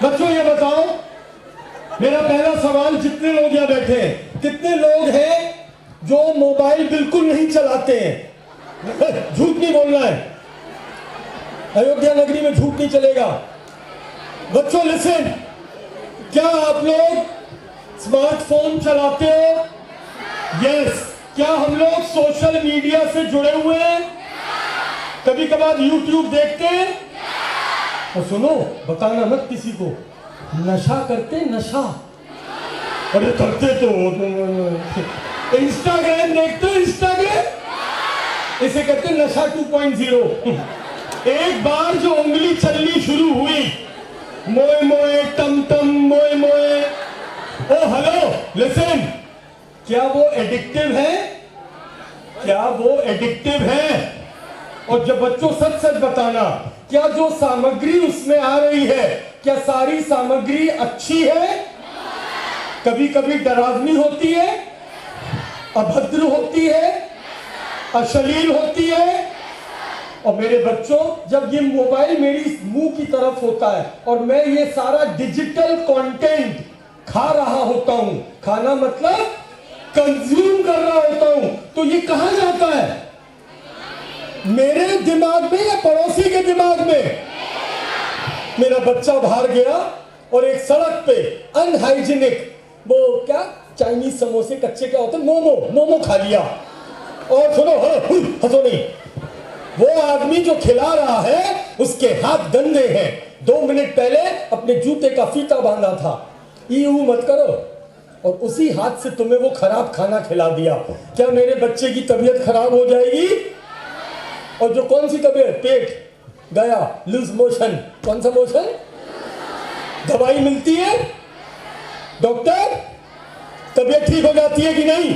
बच्चों ये बताओ, मेरा पहला सवाल, जितने लोग यहाँ बैठे हैं, कितने लोग हैं जो मोबाइल बिल्कुल नहीं चलाते हैं? झूठ नहीं बोलना है, अयोध्या नगरी में झूठ नहीं चलेगा। बच्चों लिसन, क्या आप लोग स्मार्टफोन चलाते हो? यस। क्या हम लोग सोशल मीडिया से जुड़े हुए हैं? कभी कभार यूट्यूब देखते हैं? और सुनो, बताना मत किसी को, नशा करते? नशा अरे करते तो। इंस्टाग्राम देखते हो? इंस्टाग्राम इसे कहते नशा 2.0। एक बार जो उंगली चलनी शुरू हुई, मोए मोए टम टम मोए मोए, ओ हेलो लिसन, क्या वो एडिक्टिव है? क्या वो एडिक्टिव है? और जब बच्चों सच सच बताना, क्या जो सामग्री उसमें आ रही है, क्या सारी सामग्री अच्छी है? कभी कभी डरावनी होती है, अभद्र होती है, अश्लील होती है। और मेरे बच्चों, जब ये मोबाइल मेरी मुंह की तरफ होता है और मैं ये सारा डिजिटल कंटेंट खा रहा होता हूं, खाना मतलब कंज्यूम कर रहा होता हूं, तो ये कहां जाता है? मेरे दिमाग में या पड़ोसी के दिमाग में? मेरा बच्चा बाहर गया और एक सड़क पे अनहाइजीनिक, वो क्या चाइनीज समोसे कच्चे क्या होते, मोमो खा लिया। और सुनो, हंसो नहीं, वो आदमी जो खिला रहा है उसके हाथ गंदे हैं। 2 मिनट पहले अपने जूते का फीता बांधा था। ईऊ मत करो। और उसी हाथ से तुम्हें वो खराब खाना खिला दिया। क्या मेरे बच्चे की तबीयत खराब हो जाएगी? और जो कौन सी तबीयत? पेट गया, लूज मोशन। कौन सा मोशन? दवाई मिलती है डॉक्टर, तबीयत ठीक हो जाती है कि नहीं?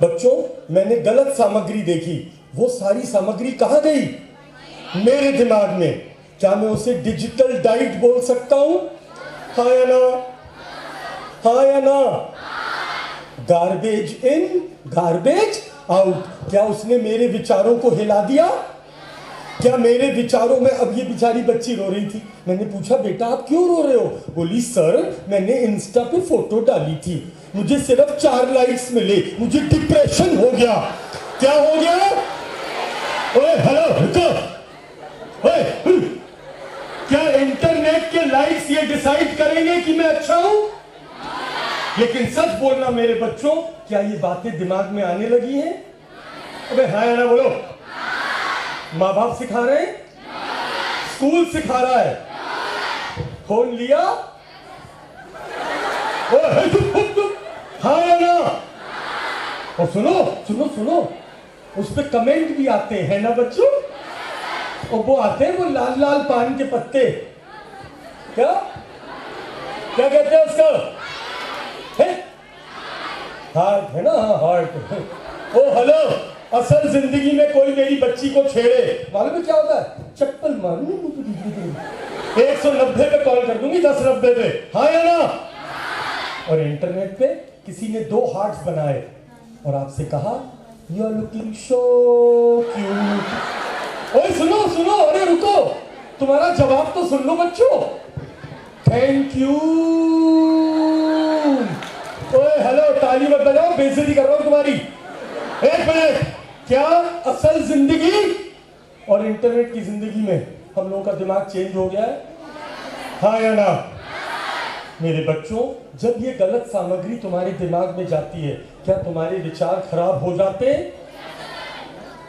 बच्चों, मैंने गलत सामग्री देखी, वो सारी सामग्री कहां गई? मेरे दिमाग में। क्या मैं उसे डिजिटल डाइट बोल सकता हूं? हाँ या ना? हाँ या ना? Garbage in garbage out. क्या उसने मेरे विचारों को हिला दिया? क्या मेरे विचारों में, अब ये बेचारी बच्ची रो रही थी, मैंने पूछा बेटा आप क्यों रो रहे हो? बोली सर मैंने इंस्टा पे फोटो डाली थी, मुझे सिर्फ 4 लाइक्स मिले, मुझे डिप्रेशन हो गया। क्या हो गया? ओए हेलो रुको, ओए क्या इंटरनेट के लाइक्स ये डिसाइड करेंगे कि मैं अच्छा हूं? लेकिन सच बोलना मेरे बच्चों, क्या ये बातें दिमाग में आने लगी हैं? अबे हाँ या ना बोलो। माँ बाप सिखा रहे हैं? स्कूल सिखा रहा है? फोन लिया? हाँ या ना? और सुनो सुनो सुनो, उस पे कमेंट भी आते हैं ना बच्चों? और वो आते हैं वो लाल लाल पान के पत्ते, क्या क्या कहते हैं उसको? हार्ट है ना? हाँ हार्ट। ओ हेलो, असल जिंदगी में कोई मेरी बच्ची को छेड़े, मालूम है क्या होता है? चप्पल मारूंगी 190 पे कॉल कर दूंगी, 1090 पे। हाँ या ना? और इंटरनेट पे किसी ने 2 हार्ट्स बनाए और आपसे कहा you are looking so cute. ओए सुनो सुनो, अरे रुको, तुम्हारा जवाब तो सुन लो बच्चों। Thank you. ओए हेलो, ताली मत बजाओ, बेइज्जती कर रहा हूं तुम्हारी। 1 मिनट, क्या असल जिंदगी और इंटरनेट की जिंदगी में हम लोगों का दिमाग चेंज हो गया है? हाँ या ना? मेरे बच्चों, जब ये गलत सामग्री तुम्हारे दिमाग में जाती है, क्या तुम्हारे विचार खराब हो जाते हैं?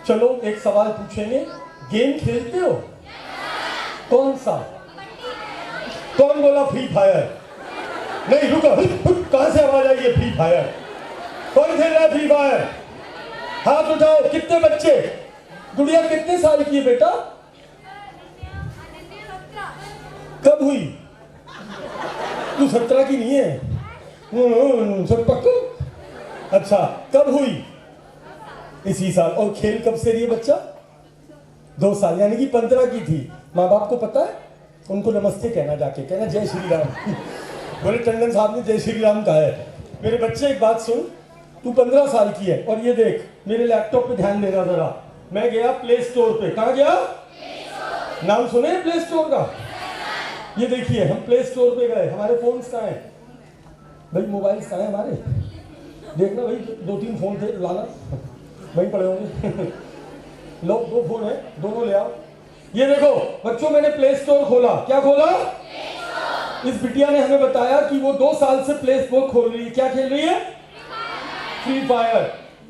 चलो एक सवाल पूछेंगे, गेम खेलते हो? कौन सा? कौन बोला फ्री फायर? नहीं रुको, कहां से आवाज आई है फ्री फायर? कौन खेल रहा है फ्री फायर? हाथ उठाओ। कितने बच्चे? गुड़िया कितने साल की है बेटा? कब हुई? तू 17 की नहीं है? सब पक्का? अच्छा, कब हुई? इसी साल। और खेल कब से रही है बच्चा? 2 साल, यानी कि 15 की थी। माँ बाप को पता है? उनको नमस्ते कहना, जाके कहना जय श्री राम। बोले टंडन साहब ने जय श्री राम कहा है। मेरे बच्चे एक बात सुन, तू 15 साल की है और ये देख मेरे लैपटॉप पे ध्यान देना जरा। मैं गया प्ले स्टोर पे। कहाँ गया? नाम सुने प्ले स्टोर का? ये देखिए, हम प्ले स्टोर पे गए, हमारे फोन्स कहाँ हैं भाई? मोबाइल्स कहाँ हैं हमारे? देखना भाई, 2-3 फोन थे, लाना, वहीं पड़े होंगे। लो 2 फोन है, दोनों ले आओ। ये देखो बच्चों, मैंने प्ले स्टोर खोला। क्या खोला? इस बिटिया ने हमें बताया कि वो 2 साल से प्ले स्टोर खोल रही है। क्या खेल रही है? Free fire.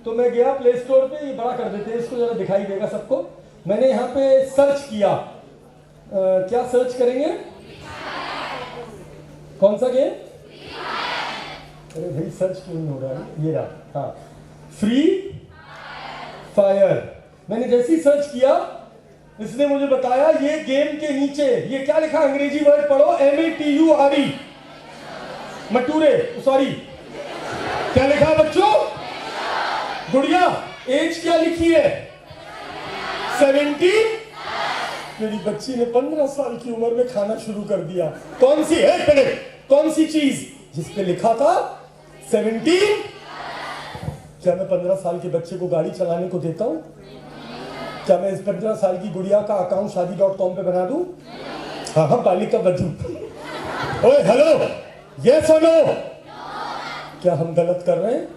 तो मैं गया प्ले स्टोर पे, ये बड़ा कर देते हैं इसको, जरा दिखाई देगा सबको। मैंने यहाँ पे सर्च किया, क्या सर्च करेंगे? कौन सा गेम? अरे भाई सर्च क्यों नहीं हो रहा है? ये रहा, हाँ, फ्री फायर। मैंने जैसे ही सर्च किया, इसने मुझे बताया ये गेम के नीचे ये क्या लिखा, अंग्रेजी वर्ड पढ़ो, MATURE, मटूरे, सॉरी, क्या लिखा है बच्चों? गुड़िया, एज क्या लिखी है? 17। मेरी बच्ची ने 15 साल की उम्र में खाना शुरू कर दिया। कौन सी है पहले? कौन सी चीज जिस पे लिखा था 17? क्या मैं 15 साल के बच्चे को गाड़ी चलाने को देता हूं? क्या मैं इस 15 साल की गुड़िया का अकाउंट शादी.com पे बना दूं? हाँ, बालिका बधू। ओए हेलो, यस और नो? क्या हम गलत कर रहे हैं?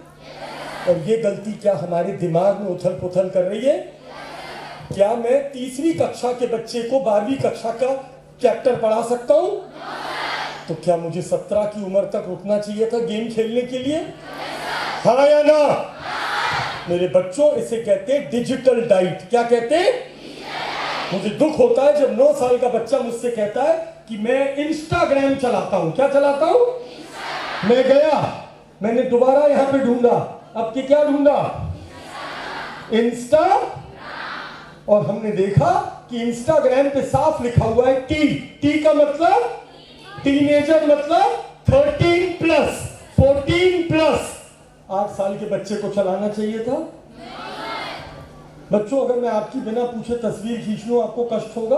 और ये गलती क्या हमारे दिमाग में उथल पुथल कर रही है? क्या मैं 3वीं कक्षा के बच्चे को 12वीं कक्षा का चैप्टर पढ़ा सकता हूं? तो क्या मुझे 17 की उम्र तक रुकना चाहिए था गेम खेलने के लिए? हाँ या ना? मेरे बच्चों, इसे कहते हैं डिजिटल डाइट। क्या कहते हैं? मुझे दुख होता है जब 9 साल का बच्चा मुझसे कहता है कि मैं इंस्टाग्राम चलाता हूं। क्या चलाता हूं? मैं गया, मैंने दोबारा यहां पे ढूंढा, अब के क्या ढूंढा? इंस्टा। और हमने देखा कि इंस्टाग्राम पे साफ लिखा हुआ है टी का मतलब टीनेजर, मतलब 13+, 14+। 8 साल के बच्चे को चलाना चाहिए था? बच्चों, अगर मैं आपकी बिना पूछे तस्वीर खींच लूं, आपको कष्ट होगा?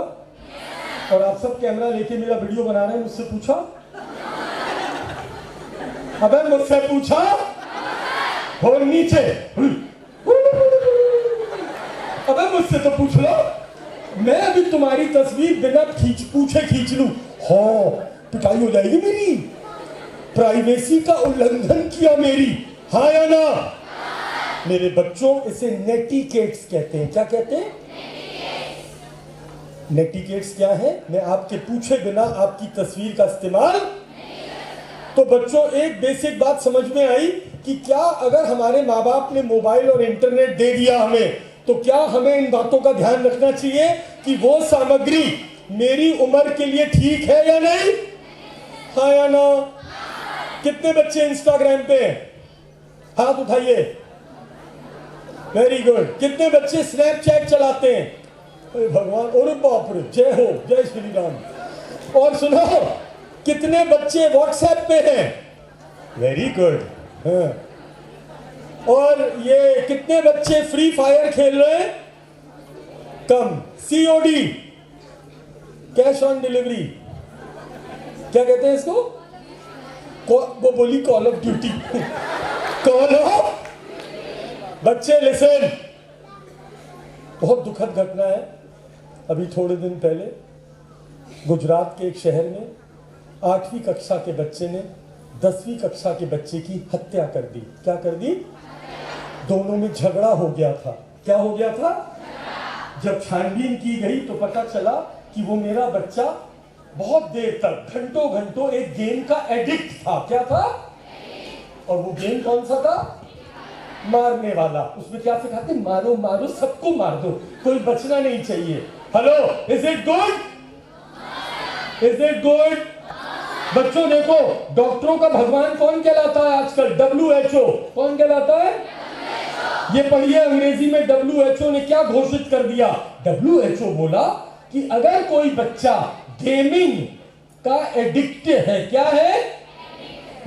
और आप सब कैमरा लेके मेरा वीडियो बना रहे हैं, मुझसे पूछा? अबे मुझसे पूछा? और नीचे अबे मुझसे तो पूछ लो। मैं अभी तुम्हारी तस्वीर बिना पूछे खींच लूं, हाँ, पिटाई हो जाएगी मेरी। प्राइवेसी का उल्लंघन किया मेरी, हाँ या ना? मेरे बच्चों, इसे नेटिकेट्स कहते हैं। क्या कहते हैं? नेटिकेट्स क्या है? मैं आपके पूछे बिना आपकी तस्वीर का इस्तेमाल। तो बच्चों, एक बेसिक बात समझ में आई कि क्या अगर हमारे माँ बाप ने मोबाइल और इंटरनेट दे दिया हमें, तो क्या हमें इन बातों का ध्यान रखना चाहिए कि वो सामग्री मेरी उम्र के लिए ठीक है या नहीं? हाँ या ना? कितने बच्चे इंस्टाग्राम पे हैं? हाथ उठाइए। Very good. कितने बच्चे स्नैपचैट चलाते हैं? अरे भगवान, अरे बाप रे, जय हो, जय श्री राम। और सुनो, कितने बच्चे व्हाट्सएप पे हैं? Very good. हाँ। और ये कितने बच्चे फ्री फायर खेल रहे हैं? कम। COD, कैश ऑन डिलीवरी, क्या कहते हैं इसको? वो बोली call of duty. Call of. बच्चे लिसन, बहुत दुखद घटना है। अभी थोड़े दिन पहले गुजरात के एक शहर में 8वीं कक्षा के बच्चे ने 10वीं कक्षा के बच्चे की हत्या कर दी। क्या कर दी? दोनों में झगड़ा हो गया था। क्या हो गया था? जब छानबीन की गई तो पता चला कि वो मेरा बच्चा बहुत देर तक, घंटों घंटों एक गेम का एडिक्ट था। क्या था? और वो गेम कौन सा था? मारने वाला। उसमें क्या सिखाते? मारो मारो, सबको मार दो, कोई बचना नहीं चाहिए। Hello, is it good? Is it good? बच्चों देखो, डॉक्टरों का भगवान कौन कहलाता है आजकल? WHO। कौन कहलाता है? ये पढ़िए अंग्रेजी में, WHO ने क्या घोषित कर दिया? WHO बोला कि अगर कोई बच्चा गेमिंग का एडिक्ट है, क्या है?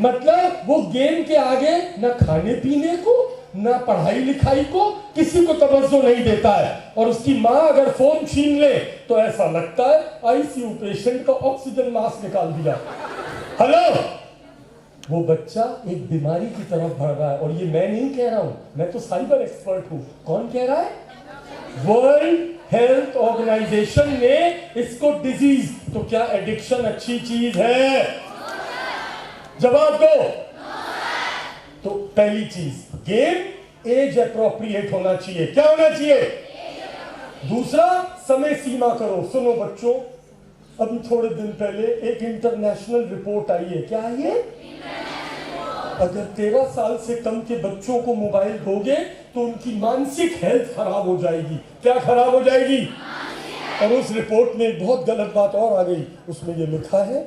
मतलब वो गेम के आगे न खाने पीने को, न पढ़ाई लिखाई को, किसी को तवज्जो नहीं देता है। और उसकी माँ अगर फोन छीन ले तो ऐसा लगता है ICU पेशेंट का ऑक्सीजन मास्क निकाल दिया। हेलो, वो बच्चा एक बीमारी की तरफ बढ़ रहा है। और ये मैं नहीं कह रहा हूं, मैं तो साइबर एक्सपर्ट हूं। कौन कह रहा है? वर्ल्ड हेल्थ ऑर्गेनाइजेशन ने इसको डिजीज, तो क्या एडिक्शन अच्छी चीज है? जवाब दो। तो पहली चीज, गेम एज अप्रोप्रिएट होना चाहिए। क्या होना चाहिए? दूसरा, समय सीमा करो। सुनो बच्चों, अभी थोड़े दिन पहले एक इंटरनेशनल रिपोर्ट आई है। क्या आई है? अगर 13 साल से कम के बच्चों को मोबाइल दोगे तो उनकी मानसिक हेल्थ खराब हो जाएगी। क्या खराब हो जाएगी? और उस रिपोर्ट में एक बहुत गलत बात और आ गई। उसमें ये लिखा है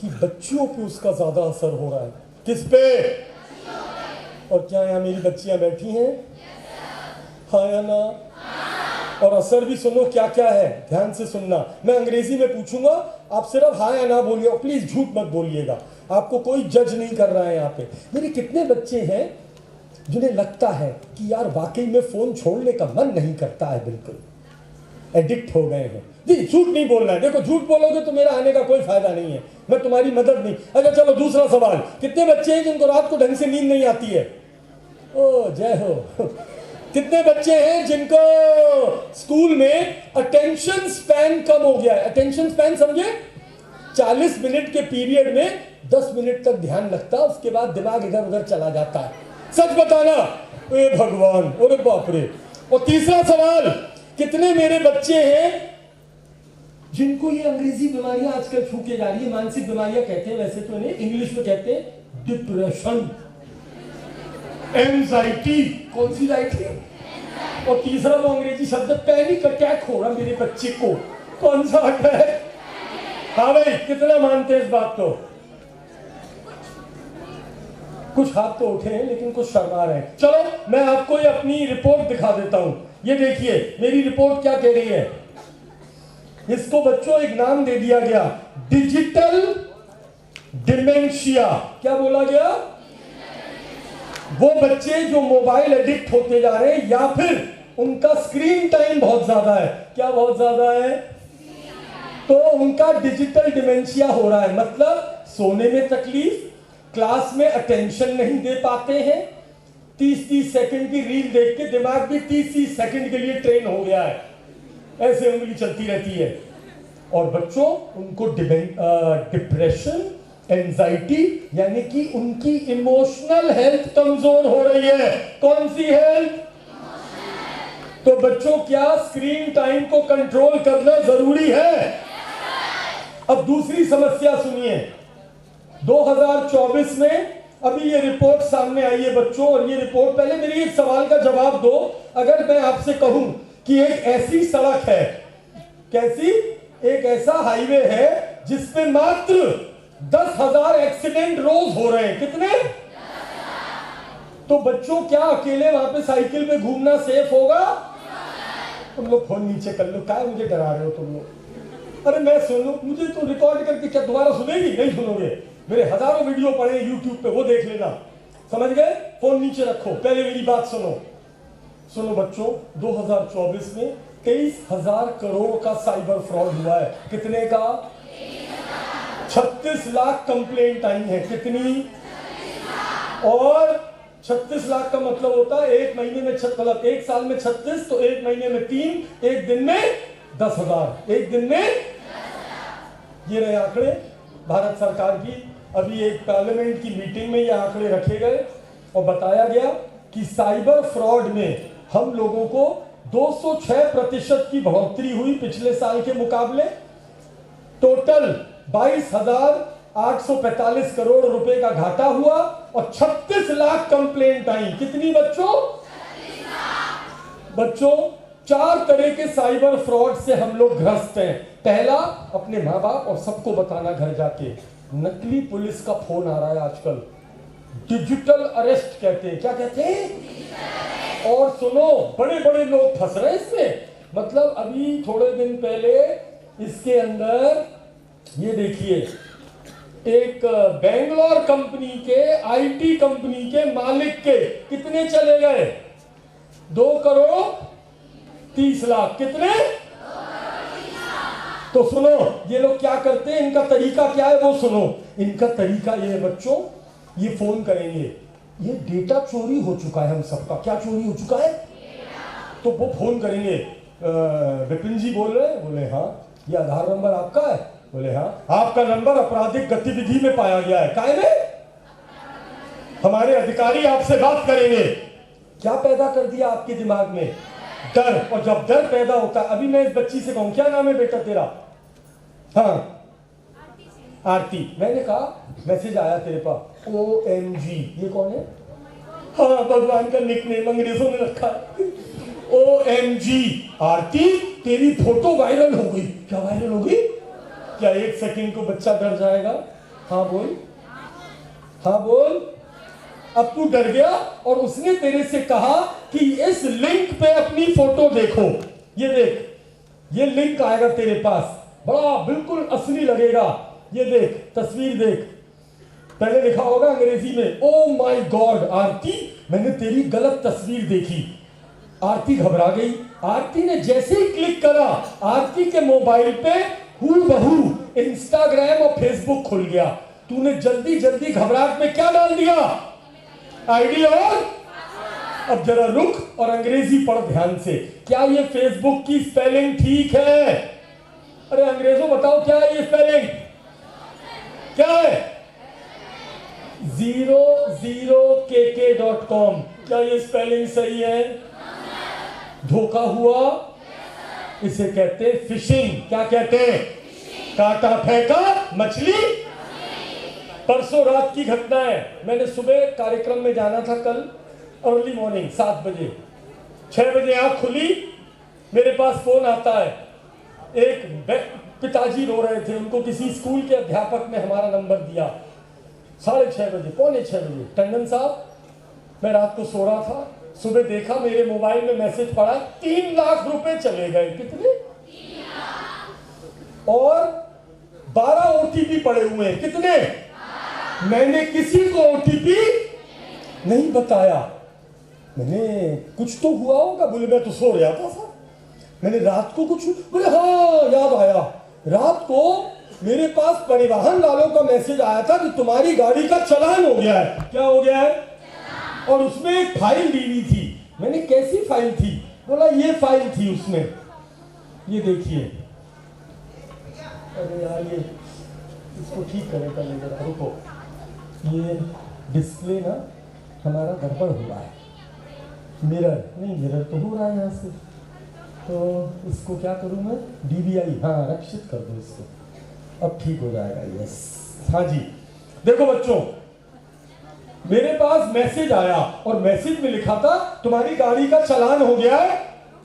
कि बच्चियों पे उसका ज्यादा असर हो रहा है। किस पे? और क्या यहाँ मेरी बच्चियां बैठी हैं? हाँ या ना? और असर भी सुनो क्या क्या है, ध्यान से सुनना। मैं अंग्रेजी में पूछूंगा, आप सिर्फ हाँ या ना बोलिए, और प्लीज झूठ मत बोलिएगा। आपको कोई जज नहीं कर रहा है यहाँ पे। मेरे कितने बच्चे हैं जिन्हें लगता है कि यार वाकई में फोन छोड़ने का मन नहीं करता है, बिल्कुल एडिक्ट हो गए हैं। जी झूठ नहीं बोलना है। देखो झूठ बोलोगे तो मेरा आने का कोई फायदा नहीं है, मैं तुम्हारी मदद नहीं। अच्छा चलो दूसरा सवाल, कितने बच्चे हैं जिनको रात को ढंग से नींद नहीं आती है? ओ जय हो। कितने बच्चे हैं जिनको स्कूल में अटेंशन स्पैन कम हो गया है? अटेंशन स्पैन समझे? 40 मिनट के पीरियड में 10 मिनट तक ध्यान लगता, उसके बाद दिमाग इधर उधर चला जाता है। सच बताना। ए भगवान, अरे बाप रे। और तीसरा सवाल, कितने मेरे बच्चे हैं जिनको ये अंग्रेजी बीमारियां आजकल छूके जा रही है, मानसिक बीमारियां कहते हैं, वैसे तो इन्हें इंग्लिश में कहते हैं डिप्रेशन, एंजाइटी। कौन सी एंजाइटी? और तीसरा वो अंग्रेजी शब्द पैनिक अटैक हो रहा मेरे बच्चे को। कौन सा अटैक? हाँ भाई, कितना मानते हैं इस बात को? कुछ हाथ तो उठे हैं लेकिन कुछ शर्मा रहे हैं। चलो मैं आपको ये अपनी रिपोर्ट दिखा देता हूं। ये देखिए मेरी रिपोर्ट क्या कह रही है। इसको बच्चों एक नाम दे दिया गया, डिजिटल डिमेंशिया। क्या बोला गया? वो बच्चे जो मोबाइल एडिक्ट होते जा रहे हैं या फिर उनका स्क्रीन टाइम बहुत ज्यादा है। क्या बहुत ज्यादा है? तो उनका डिजिटल डिमेंशिया हो रहा है। मतलब सोने में तकलीफ, क्लास में अटेंशन नहीं दे पाते हैं, 30-30 सेकंड की रील देख के दिमाग भी 30-30 सेकंड के लिए ट्रेन हो गया है, ऐसे उंगली चलती रहती है। और बच्चों उनको डिप्रेशन, एंजाइटी, यानी कि उनकी इमोशनल हेल्थ कमजोर हो रही है। कौन सी हेल्थ? तो बच्चों क्या स्क्रीन टाइम को कंट्रोल करना जरूरी है? अब दूसरी समस्या सुनिए। 2024 में अभी ये रिपोर्ट सामने आई है बच्चों, और ये रिपोर्ट, पहले मेरी एक सवाल का जवाब दो। अगर मैं आपसे कहूं कि एक ऐसी सड़क है, कैसी? एक ऐसा हाईवे है जिसपे मात्र 10,000 एक्सीडेंट रोज हो रहे हैं। कितने? तो बच्चों क्या अकेले वहां पे साइकिल पे घूमना सेफ होगा? तुम लोग फोन नीचे कर लो, क्या मुझे डरा रहे हो तुम लोग? अरे मैं सुनूं, मुझे तो रिकॉर्ड करके क्या दोबारा सुनेगी? नहीं सुनोगे। मेरे हजारों वीडियो पड़े यूट्यूब पे, वो देख लेना। समझ गए? फोन नीचे रखो, पहले मेरी बात सुनो। सुनो बच्चों, 2024 में 23,000 करोड़ का साइबर फ्रॉड हुआ है। कितने का? 36 लाख कंप्लेंट आई है। कितनी? और 36 लाख का मतलब होता है एक महीने में मतलब एक साल में 36, तो एक महीने में 3, एक दिन में 10,000। एक दिन में ये रहे आंकड़े भारत सरकार की। अभी एक पार्लियामेंट की मीटिंग में ये आंकड़े रखे गए और बताया गया कि साइबर फ्रॉड में हम लोगों को 206% की बढ़ोतरी हुई पिछले साल के मुकाबले। टोटल 22,845 करोड़ रुपए का घाटा हुआ और 36 लाख कंप्लेंट आई। कितनी बच्चों? बच्चों 4 तरह के साइबर फ्रॉड से हम लोग ग्रस्त हैं। पहला, अपने माँ बाप और सबको बताना घर जाके, नकली पुलिस का फोन आ रहा है आजकल, डिजिटल अरेस्ट कहते हैं। क्या कहते हैं? और सुनो, बड़े बड़े लोग फंस रहे हैं इसमें। मतलब अभी थोड़े दिन पहले इसके अंदर ये देखिए, एक बेंगलोर कंपनी के, आईटी कंपनी के मालिक के कितने चले गए? 2,30,00,000। कितने? तो सुनो ये लोग क्या करते हैं, इनका तरीका क्या है वो सुनो। इनका तरीका ये है बच्चों, ये फोन करेंगे, ये डेटा चोरी हो चुका है हम सबका। क्या चोरी हो चुका है? तो वो फोन करेंगे, विपिन जी बोल रहे हैं? बोले हाँ। ये आधार नंबर आपका है? बोले हाँ। आपका नंबर आपराधिक गतिविधि में पाया गया है। काहे में? हमारे अधिकारी आपसे बात करेंगे। क्या पैदा कर दिया आपके दिमाग में? डर। और जब डर पैदा होता है, अभी मैं इस बच्ची से कहूं क्या नाम है बेटा तेरा? हाँ आरती। मैंने कहा मैसेज आया तेरे पास, OMG। ये कौन है? हाँ भगवान का निकनेम अंग्रेजों ने रखा है। OMG आरती, तेरी फोटो वायरल हो गई। क्या वायरल हो गई? क्या 1 सेकंड को बच्चा डर जाएगा? हाँ बोल, हाँ बोल। अब तू डर गया और उसने तेरे से कहा कि इस लिंक पे अपनी फोटो देखो। ये देख, ये लिंक आएगा तेरे पास, बड़ा बिल्कुल असली लगेगा। ये देख, तस्वीर देख। पहले लिखा होगा अंग्रेजी में, ओ माय गॉड आरती, मैंने तेरी गलत तस्वीर देखी। आरती घबरा गई। आरती ने जैसे ही क्लिक करा, आरती के मोबाइल पे हूबहू इंस्टाग्राम और फेसबुक खुल गया। तूने जल्दी जल्दी घबराहट में क्या डाल दिया? आईडी। और अब जरा रुक और अंग्रेजी पढ़ ध्यान से। क्या ये फेसबुक की स्पेलिंग ठीक है? अरे अंग्रेजों बताओ क्या है ये स्पेलिंग? क्या है? 00kk.com। क्या ये स्पेलिंग सही है? धोखा हुआ? इसे कहते हैं फिशिंग। क्या कहते हैं? काटा फेंका मछली। परसों रात की घटना है। मैंने सुबह कार्यक्रम में जाना था कल, अर्ली मॉर्निंग 7 बजे। 6 बजे आंख खुली, मेरे पास फोन आता है। एक पिताजी रो रहे थे, उनको किसी स्कूल के अध्यापक ने हमारा नंबर दिया। 6:30 बजे, पौने 6 बजे। टंडन साहब, मैं रात को सो रहा था, सुबह देखा मेरे मोबाइल में मैसेज पड़ा, 3 लाख रुपए चले गए। कितने? 3 लाख। और 12 OTP पड़े हुए हैं। कितने? मैंने किसी को OTP नहीं बताया। मैंने कुछ तो हुआ होगा। बोले मैं तो सो रहा था। मैंने रात को कुछ, बोले हाँ याद आया, रात को मेरे पास परिवहन वालों का मैसेज आया था कि तुम्हारी गाड़ी का चालान हो गया है। क्या हो गया है? और उसमें एक फाइल दी हुई थी। मैंने कैसी फाइल थी? बोला ये फाइल थी उसमें, ये देखिए। अरे यार ये इसको ठीक करें पहले जरा, रुको। ये डिस्प्ले ना हमारा गड़बड़ हुआ है। मिरर नहीं, मिरर तो हो रहा है यहाँ से, तो इसको क्या करूँ मैं? DVI, हाँ रक्षित कर दो इसको, अब ठीक हो जाएगा। यस, हाँ जी। देखो बच्चों, मेरे पास मैसेज आया और मैसेज में लिखा था तुम्हारी गाड़ी का चालान हो गया है,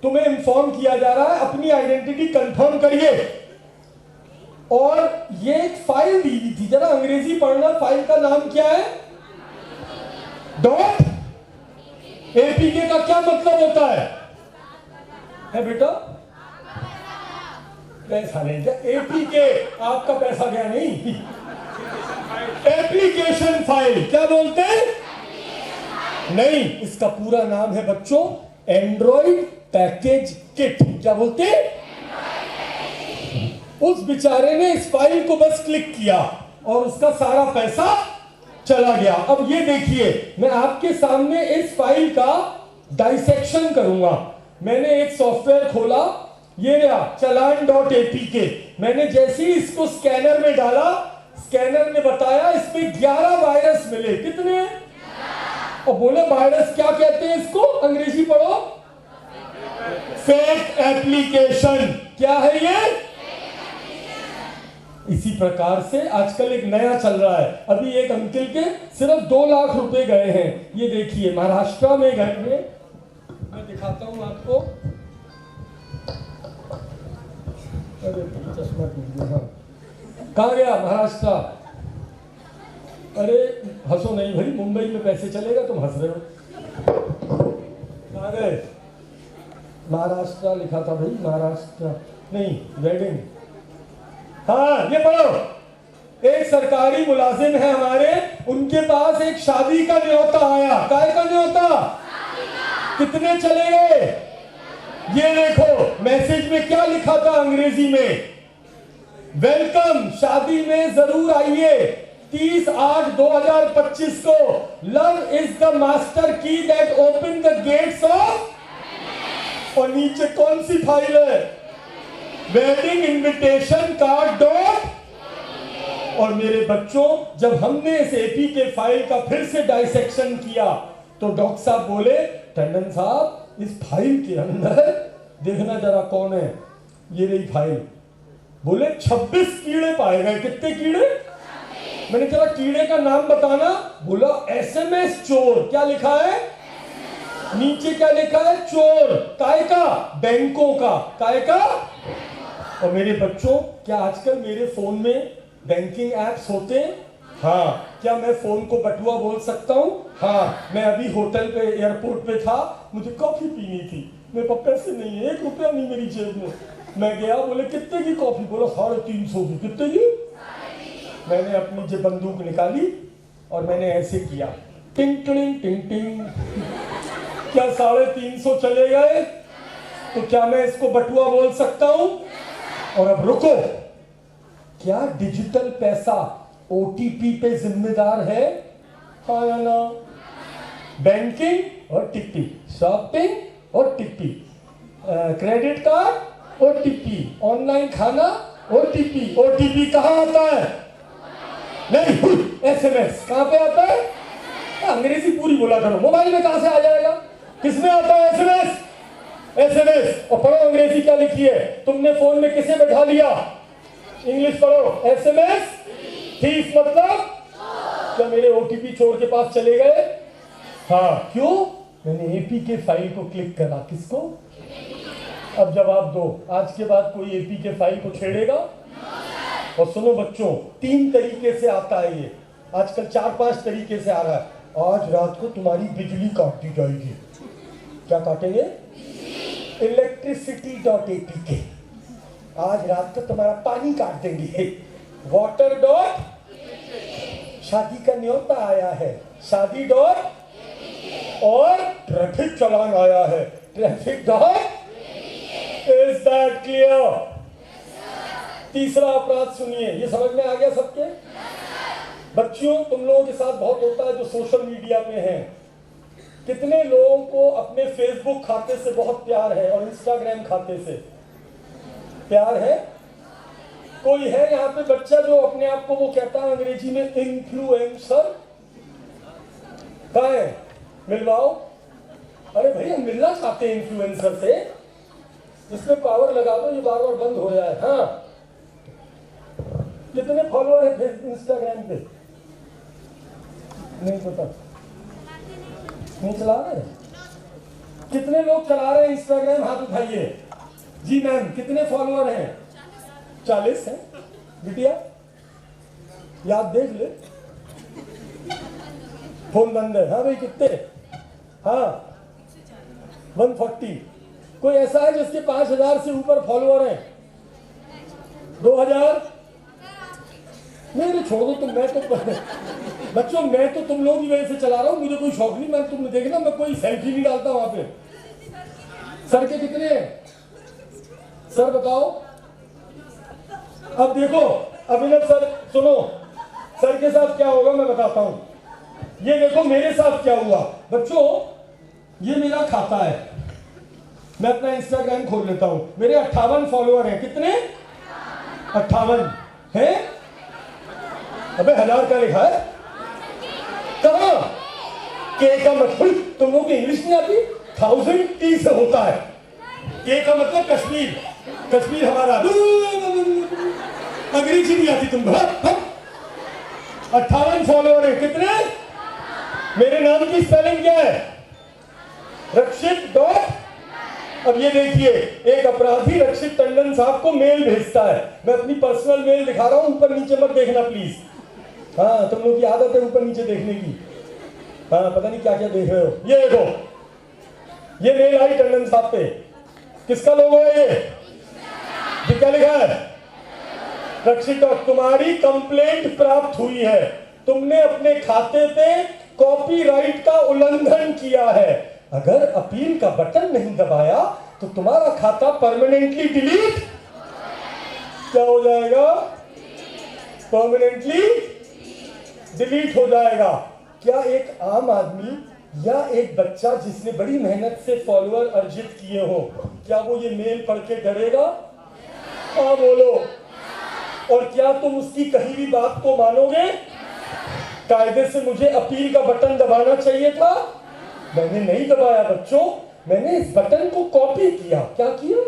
तुम्हें इन्फॉर्म किया जा रहा है, अपनी आइडेंटिटी कंफर्म करिए। और ये एक फाइल दी हुई थी, जरा अंग्रेजी पढ़ना। फाइल का नाम क्या है? डॉट APK का क्या मतलब होता है बेटा? पैसा नहीं क्या? APK आपका पैसा गया नहीं। Application file. क्या बोलते हैं? नहीं, इसका पूरा नाम है बच्चों एंड्रॉइड पैकेज किट। क्या बोलते हैं? उस बेचारे ने इस फाइल को बस क्लिक किया और उसका सारा पैसा चला गया। अब ये देखिए, मैं आपके सामने इस फाइल का डाइसेक्शन करूंगा। मैंने एक सॉफ्टवेयर खोला, ये रहा चालान.apk। मैंने जैसे ही इसको स्कैनर में डाला, स्कैनर ने बताया इसमें 11 वायरस मिले। कितने? और बोले वायरस क्या कहते हैं इसको? अंग्रेजी पढ़ो। Fake application. क्या है ये? इसी प्रकार से आजकल एक नया चल रहा है। अभी एक अंकल के सिर्फ 2 लाख रुपए गए हैं। ये देखिए, महाराष्ट्र में गए हैं। मैं दिखाता हूं आपको। अरे चश्मा टूट गया। कहाँ गया? महाराष्ट्र। अरे हंसो नहीं भाई, मुंबई में पैसे चलेगा, तुम हंस रहे हो। कहाँ गए? महाराष्ट्र लिखा था भाई, महाराष्ट्र नहीं, वेडिंग। हाँ ये पढ़ो। एक सरकारी मुलाजिम है हमारे, उनके पास एक शादी का न्योता आया। काय का न्योता? कितने चले गए? ये देखो मैसेज में क्या लिखा था अंग्रेजी में? वेलकम, शादी में जरूर आइए 30/8/2025 को। लव इज द मास्टर की that open the gates of. और नीचे कौन सी फाइल है? Wedding invitation card dot. और मेरे बच्चों, जब हमने इस एपी के फाइल का फिर से डाइसेक्शन किया तो डॉक्टर साहब बोले, टंडन साहब इस फाइल के अंदर देखना जरा कौन है। ये रही फाइल। बोले 26 कीड़े पाए गए। कितने कीड़े? मैंने कहा कीड़े का नाम बताना। बोला एसएमएस चोर। क्या लिखा है नीचे? क्या लिखा है? चोर। काय का? बैंकों का। काय का? और मेरे बच्चों, क्या आजकल मेरे फोन में बैंकिंग एप्स होते हैं? हाँ। क्या मैं फोन को बटुआ बोल सकता हूँ? हाँ। मैं अभी होटल पे, एयरपोर्ट पे था, मुझे कॉफी पीनी थी, मेरे पास पैसे नहीं है, 1 रुपया नहीं मेरी जेब में। मैं गया, बोले कितने की कॉफी? बोला 350 की। कितने की? मैंने अपनी जेब बंदूक निकाली और मैंने ऐसे किया, टिंग टिंग टिंग टिंग। क्या 350 चले गए? तो क्या मैं इसको बटुआ बोल सकता हूं? और अब रुको, क्या डिजिटल पैसा ओटीपी पे जिम्मेदार है? हाँ या ना? बैंकिंग और टिप्पी, शॉपिंग और टिप्पी, क्रेडिट कार्ड और टिप्पी, ऑनलाइन खाना और टिप्पी। ओटीपी कहाँ आता है? नहीं, एसएमएस कहाँ पे आता है? अंग्रेजी पूरी बोला करो, मोबाइल में कहाँ से आ जाएगा? किसमें आता है एसएमएस? एसएमएस। और पढ़ो अंग्रेजी क्या लिखी है। तुमने फोन में किसे बैठा लिया? इंग्लिश पढ़ो। एसएमएस थीफ मतलब क्या मेरे ओटीपी चोर के पास चले गए? हाँ। क्यों? मैंने एपी के फाइल को क्लिक करा। किसको? अब जवाब दो, आज के बाद कोई एपी के फाइल को छेड़ेगा? और सुनो बच्चों, 3 तरीके से आता है ये। आजकल 4-5 तरीके से आ रहा है। आज रात को तुम्हारी बिजली काट दी जाएगी। क्या काटेंगे? electricity.apk। आज रात को तुम्हारा पानी काट देंगे। वाटर डॉट, शादी का न्योता आया है, शादी डॉट। और ट्रैफिक चालान आया है, traffic dot. Is that clear? तीसरा अपराध सुनिए, ये समझ में आ गया सबके? बच्चियों, तुम लोगों के साथ बहुत होता है जो सोशल मीडिया में है। कितने लोगों को अपने फेसबुक खाते से बहुत प्यार है और इंस्टाग्राम खाते से प्यार है? कोई है यहाँ पे बच्चा जो अपने आप को वो कहता है अंग्रेजी में इन्फ्लुएंसर? कहाँ है? मिलवाओ। अरे भैया, मिलना चाहते हैं इन्फ्लुएंसर से, इसमें पावर लगा दो, ये बार बार बंद हो जाए। हाँ, कितने फॉलोअर है इंस्टाग्राम पे? नहीं पता, नहीं चला रहे? कितने लोग चला रहे हैं इंस्टाग्राम? हाथ उठाइए। जी मैम, कितने फॉलोअर हैं? 40 हैं। बिटिया याद देख ले, फोन बंद है। हाँ भाई, कितने? हाँ, 140। कोई ऐसा है जिसके 5000 से ऊपर फॉलोअर हैं? 2000? मेरे छोड़ दो तुम। मैं तो बच्चों, मैं तो तुम लोग की वजह से चला रहा हूँ, मुझे कोई शौक नहीं। मैं तुमने देखना, मैं कोई सेल्फी नहीं डालता वहां पे। सर के कितने हैं? सर बताओ। अब देखो अभिनव सर, सुनो, सर के साथ क्या होगा मैं बताता हूं। ये देखो मेरे साथ क्या हुआ। बच्चों, ये मेरा खाता है, मैं अपना इंस्टाग्राम खोल लेता हूं। मेरे 58 फॉलोअर हैं। कितने? 58 हैं। अबे 1000 का लिखा है। कहां? के का मतलब, तुम लोग इंग्लिश नहीं आती? 1000 T से होता है। के का मतलब कश्मीर। कश्मीर हमारा। अंग्रेजी नहीं आती तुमको? 58 फॉलोअर है। कितने? मेरे नाम की स्पेलिंग क्या है? रक्षित डॉट। अब ये देखिए, एक अपराधी रक्षित टंडन साहब को मेल भेजता है। मैं अपनी पर्सनल मेल दिखा रहा हूं, ऊपर नीचे मत देखना प्लीज। हाँ, तुम लोग की आदत है ऊपर नीचे देखने की। हाँ, पता नहीं क्या क्या देख रहे हो। ये देखो, ये मेल आई टंडन साहब पे। किसका लोगो है ये? क्या लिखा है? रक्षित, तुम्हारी कंप्लेंट प्राप्त हुई है। तुमने अपने खाते पे कॉपीराइट का उल्लंघन किया है। अगर अपील का बटन नहीं दबाया तो तुम्हारा खाता परमानेंटली डिलीट क्या हो जाएगा? परमानेंटली डिलीट हो जाएगा। क्या एक आम आदमी या एक बच्चा जिसने बड़ी मेहनत से फॉलोअर अर्जित किए हो, क्या वो ये मेल पढ़ के डरेगा? हाँ बोलो। और क्या तुम उसकी कही भी बात को मानोगे? कायदे से मुझे अपील का बटन दबाना चाहिए था, मैंने नहीं दबाया बच्चों, मैंने इस बटन को कॉपी किया। क्या किया?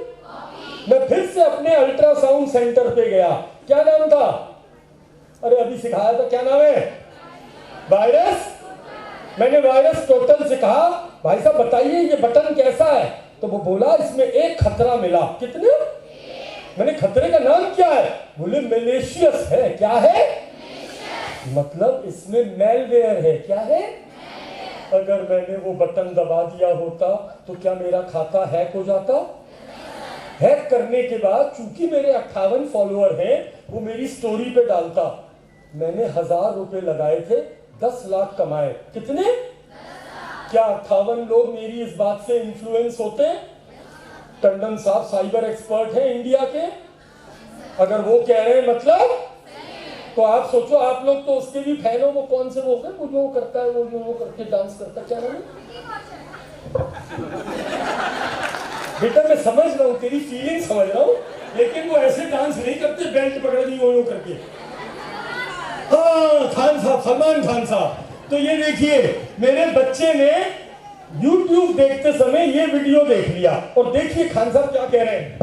मैं फिर से अपने अल्ट्रासाउंड सेंटर पे गया। क्या नाम था? अरे अभी सिखाया था, क्या नाम है? वायरस। मैंने वायरस टोटल से कहा, भाई साहब बताइए ये बटन कैसा है? तो वो बोला इसमें एक खतरा मिला। कितने? मैंने खतरे का नाम क्या है? बोले मैलिशियस है। क्या है? मतलब इसमें मैलवेयर है। क्या है? अगर मैंने वो बटन दबा दिया होता तो क्या मेरा खाता हैक हो जाता? हैक करने के बाद चूंकि मेरे 58 फॉलोअर हैं, वो मेरी स्टोरी पे डालता। मैंने 1000 रुपए लगाए थे, 10 लाख कमाए। कितने? क्या 58 लोग मेरी इस बात से इन्फ्लुएंस होते? टंडन साहब साइबर एक्सपर्ट हैं इंडिया के, अगर वो कह रहे हैं मतलब, तो आप सोचो, आप लोग तो उसके भी फैन हो। वो कौन से वो है, वो जो करता है, वो करके डांस करता है, क्या नाम है? बेटा मैं समझ रहा हूँ, तेरी फीलिंग समझ रहा हूँ, लेकिन वो ऐसे डांस नहीं करते बेल्ट पकड़ दी वो करके। हाँ खान साहब, सलमान खान साहब। तो ये देखिए, मेरे बच्चे ने YouTube देखते समय ये वीडियो देख लिया, और देखिए खान साहब क्या कह रहे हैं।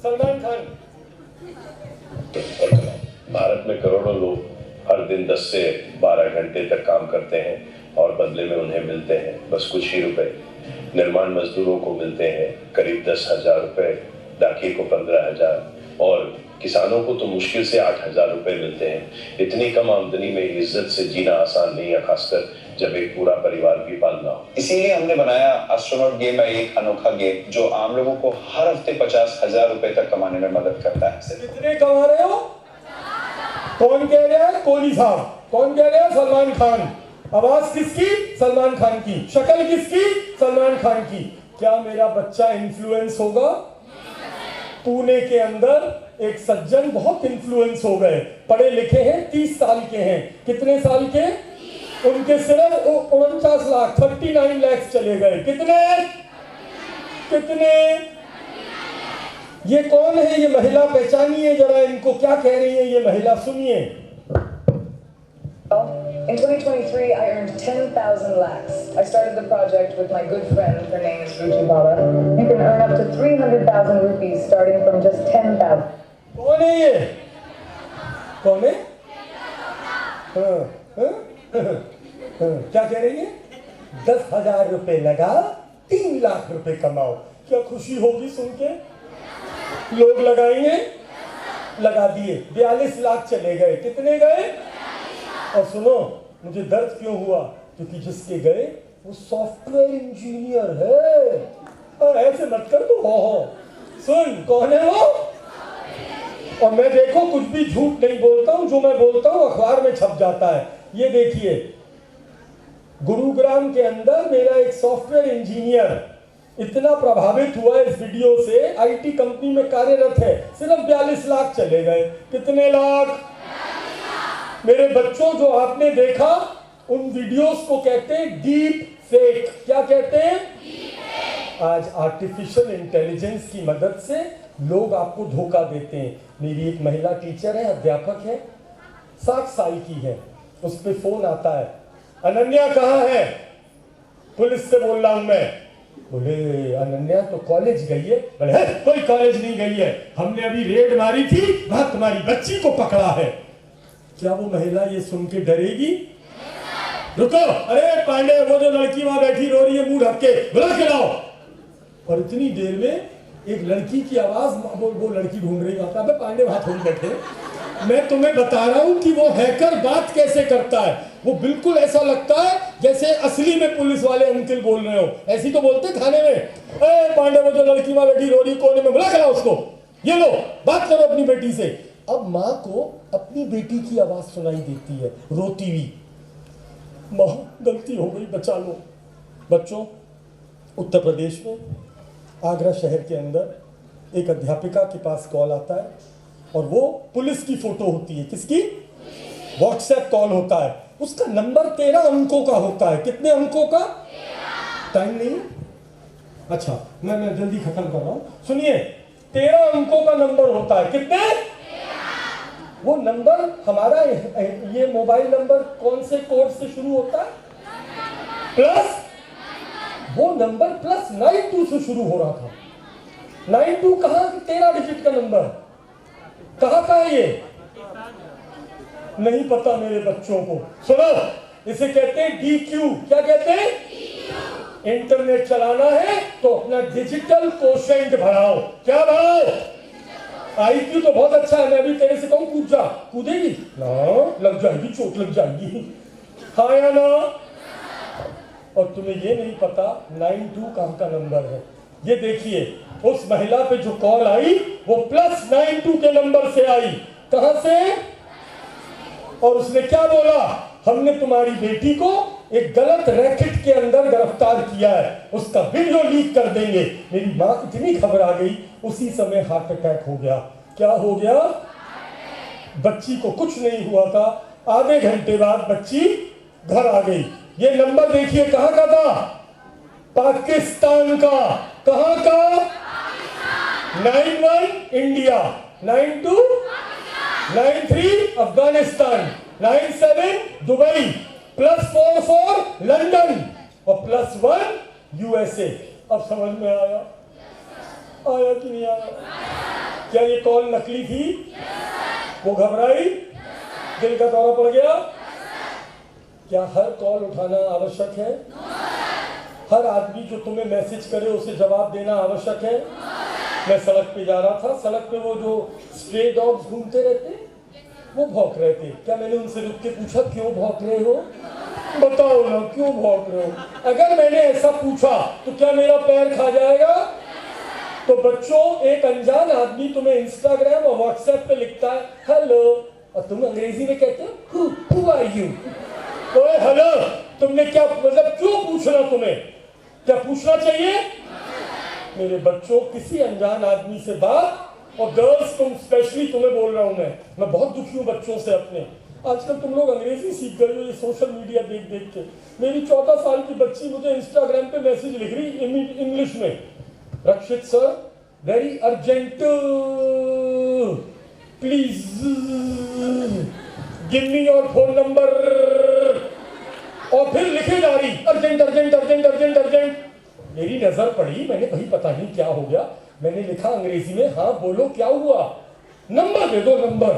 सलमान खान, भारत में करोड़ों लोग हर दिन 10 से 12 घंटे तक काम करते हैं और बदले में उन्हें मिलते हैं बस कुछ ही रुपए। निर्माण मजदूरों को मिलते हैं करीब 10,000 रुपए, डाकिये को 15,000 और किसानों को तो मुश्किल से 8,000 रुपए मिलते हैं। इतनी कम आमदनी में इज्जत से जीना आसान नहीं है, खासकर जब एक पूरा परिवार भी पालना हो। इसीलिए हमने बनाया एस्ट्रोनॉट गेम, एक अनोखा गेम जो आम लोगों को हर हफ्ते 50,000 रुपए तक कमाने में मदद करता है। कितने कमा रहे हो? कौन कह रहा है? कोहली साहब। कौन कह रहा है? सलमान खान। आवाज किसकी? सलमान खान की। शक्ल किसकी? सलमान खान की। क्या मेरा बच्चा इन्फ्लुएंस होगा? पुणे के अंदर एक सज्जन बहुत इन्फ्लुएंस हो गए, पढ़े लिखे हैं, 30 साल के हैं। कितने साल के? उनके सिर्फ 49 लाख 39 लाख चले गए। कितने? कितने? ये कौन है? ये महिला पहचानिए जरा इनको, क्या कह रही है ये महिला, सुनिए। In 2023, I earned 10,000 lakhs. I started the project with my good friend. Her name is Ruchi Bala. You can earn up to 300,000 rupees starting from just 10,000. कौन है ये? कौन है? क्या कह रही है? 10,000 रुपए लगा 3 लाख रुपए कमाओ। क्या खुशी होगी सुन के? लोग लगाएंगे, लगा दिए, 42 लाख चले गए। कितने गए? और सुनो, मुझे दर्द क्यों हुआ? क्योंकि जिसके गए वो सॉफ्टवेयर इंजीनियर है। ऐसे मत कर तू, हो सुन, कौन है वो? और मैं देखो कुछ भी झूठ नहीं बोलता हूं, जो मैं बोलता हूं अखबार में छप जाता है। ये देखिए, गुरुग्राम के अंदर मेरा एक सॉफ्टवेयर इंजीनियर इतना प्रभावित हुआ इस वीडियो से, आईटी कंपनी में कार्यरत है, सिर्फ 42 लाख चले गए। कितने लाख? मेरे बच्चों, जो आपने देखा उन वीडियोस को कहते हैं डीप फेक। क्या कहते हैं? आज आर्टिफिशियल इंटेलिजेंस की मदद से लोग आपको धोखा देते हैं। मेरी एक महिला टीचर है, अध्यापक है, 60 साल की है, उस पर फोन आता है, अनन्या कहाँ है? पुलिस से बोल रहा हूं मैं। बोले अनन्या तो कॉलेज गई है। बोले कोई कॉलेज नहीं गई है, हमने अभी रेड मारी थी, वहां तुम्हारी बच्ची को पकड़ा है। क्या वो महिला ये सुन के डरेगी? रुको, अरे पांडे, वो जो लड़की वहां बैठी रो रही है मुंह ढक के, बुला के लाओ। और इतनी देर में एक लड़की की आवाज, वो लड़की ढूंढ रही होता है, पांडे वहां थोड़ी बैठे। मैं तुम्हें बता रहा हूं कि वो हैकर बात कैसे करता है। वो बिल्कुल ऐसा लगता है जैसे असली में पुलिस वाले अंकल बोल रहे हो। ऐसी तो बोलते थाने में, अरे पांडे, वो जो लड़की वहां बैठी रो रही कोने में, बुला के लाओ उसको, ये लो बात करो अपनी बेटी से। अब माँ को अपनी बेटी की आवाज सुनाई देती है रोती हुई, माँ गलती हो गई, बचा लो। बच्चों, उत्तर प्रदेश में आगरा शहर के अंदर एक अध्यापिका के पास कॉल आता है, और वो पुलिस की फोटो होती है। किसकी? व्हाट्सएप कॉल होता है। उसका नंबर 13 अंकों का होता है। कितने अंकों का? टाइम नहीं? अच्छा, मैं जल्दी खत्म कर रहा हूं, सुनिए। 13 अंकों का नंबर होता है। कितने? वो नंबर हमारा ये मोबाइल नंबर कौन से कोड से शुरू होता है? प्लस, वो नंबर +92 से शुरू हो रहा था। 92 कहां? 13 डिजिट का नंबर कहां का है? ये नहीं पता मेरे बच्चों को। सुनो, इसे कहते हैं DQ। क्या कहते हैं? इंटरनेट चलाना है तो अपना डिजिटल कोशेंट बढ़ाओ। क्या बढ़ाओ? IQ तो बहुत अच्छा है, मैं भी तेरे से कहूं कूद जा, कूदेगी ना? लग जाएगी, चोट लग जाएगी, हाँ या ना? और तुम्हें ये नहीं पता 92 कहां का नंबर है। ये देखिए, उस महिला पे जो कॉल आई वो +92 के नंबर से आई। कहां से? और उसने क्या बोला? हमने तुम्हारी बेटी को एक गलत रैकेट के अंदर गिरफ्तार किया है, उसका वीडियो लीक कर देंगे। मेरी माँ इतनी घबरा गई, उसी समय हार्ट अटैक हो गया। क्या हो गया? बच्ची को कुछ नहीं हुआ था, आधे घंटे बाद बच्ची घर आ गई। ये नंबर देखिए कहां का था? पाकिस्तान का। कहां का? 91 इंडिया, 92 93 अफगानिस्तान, 97 दुबई, +44 लंदन और +1 USA। अब समझ में आया? आया कि नहीं आया? क्या ये कॉल नकली थी? वो घबराई, दिल का दौरा पड़ गया। क्या हर कॉल उठाना आवश्यक है? हर आदमी जो तुम्हें मैसेज करे उसे जवाब देना आवश्यक है? मैं सड़क पे जा रहा था, सड़क पे वो जो स्ट्रे डॉग्स घूमते रहते वो भौंक रहे थे। क्या मैंने उनसे रुक के पूछा क्यों भौंक रहे हो? बताओ ना क्यों भौंक रहे हो। अगर मैंने ऐसा पूछा तो क्या मेरा पैर खा जाएगा? तो बच्चों, एक अनजान आदमी तुम्हें इंस्टाग्राम और व्हाट्सएप पे लिखता है हेलो, और तुम अंग्रेजी में कहते हो हु आर यू? तो हेलो तुमने क्या मतलब, क्यों पूछना? तुम्हें क्या पूछना चाहिए? मेरे बच्चों, किसी अनजान आदमी से बात, और गर्ल्स तुम स्पेशली, तुम्हें बोल रहा हूं मैं बहुत दुखी हूं बच्चों से अपने। आजकल तुम लोग अंग्रेजी सीख गए हो ये सोशल मीडिया देख देख के। मेरी 14 साल की बच्ची मुझे इंस्टाग्राम पे मैसेज लिख रही इंग्लिश में, Rakshit sir very urgent please give me your phone number, और फिर लिखे जा रही urgent urgent urgent urgent urgent. मेरी नजर पड़ी, मैंने भाई पता नहीं क्या हो गया, मैंने लिखा अंग्रेजी में हाँ बोलो क्या हुआ, नंबर दे दो नंबर।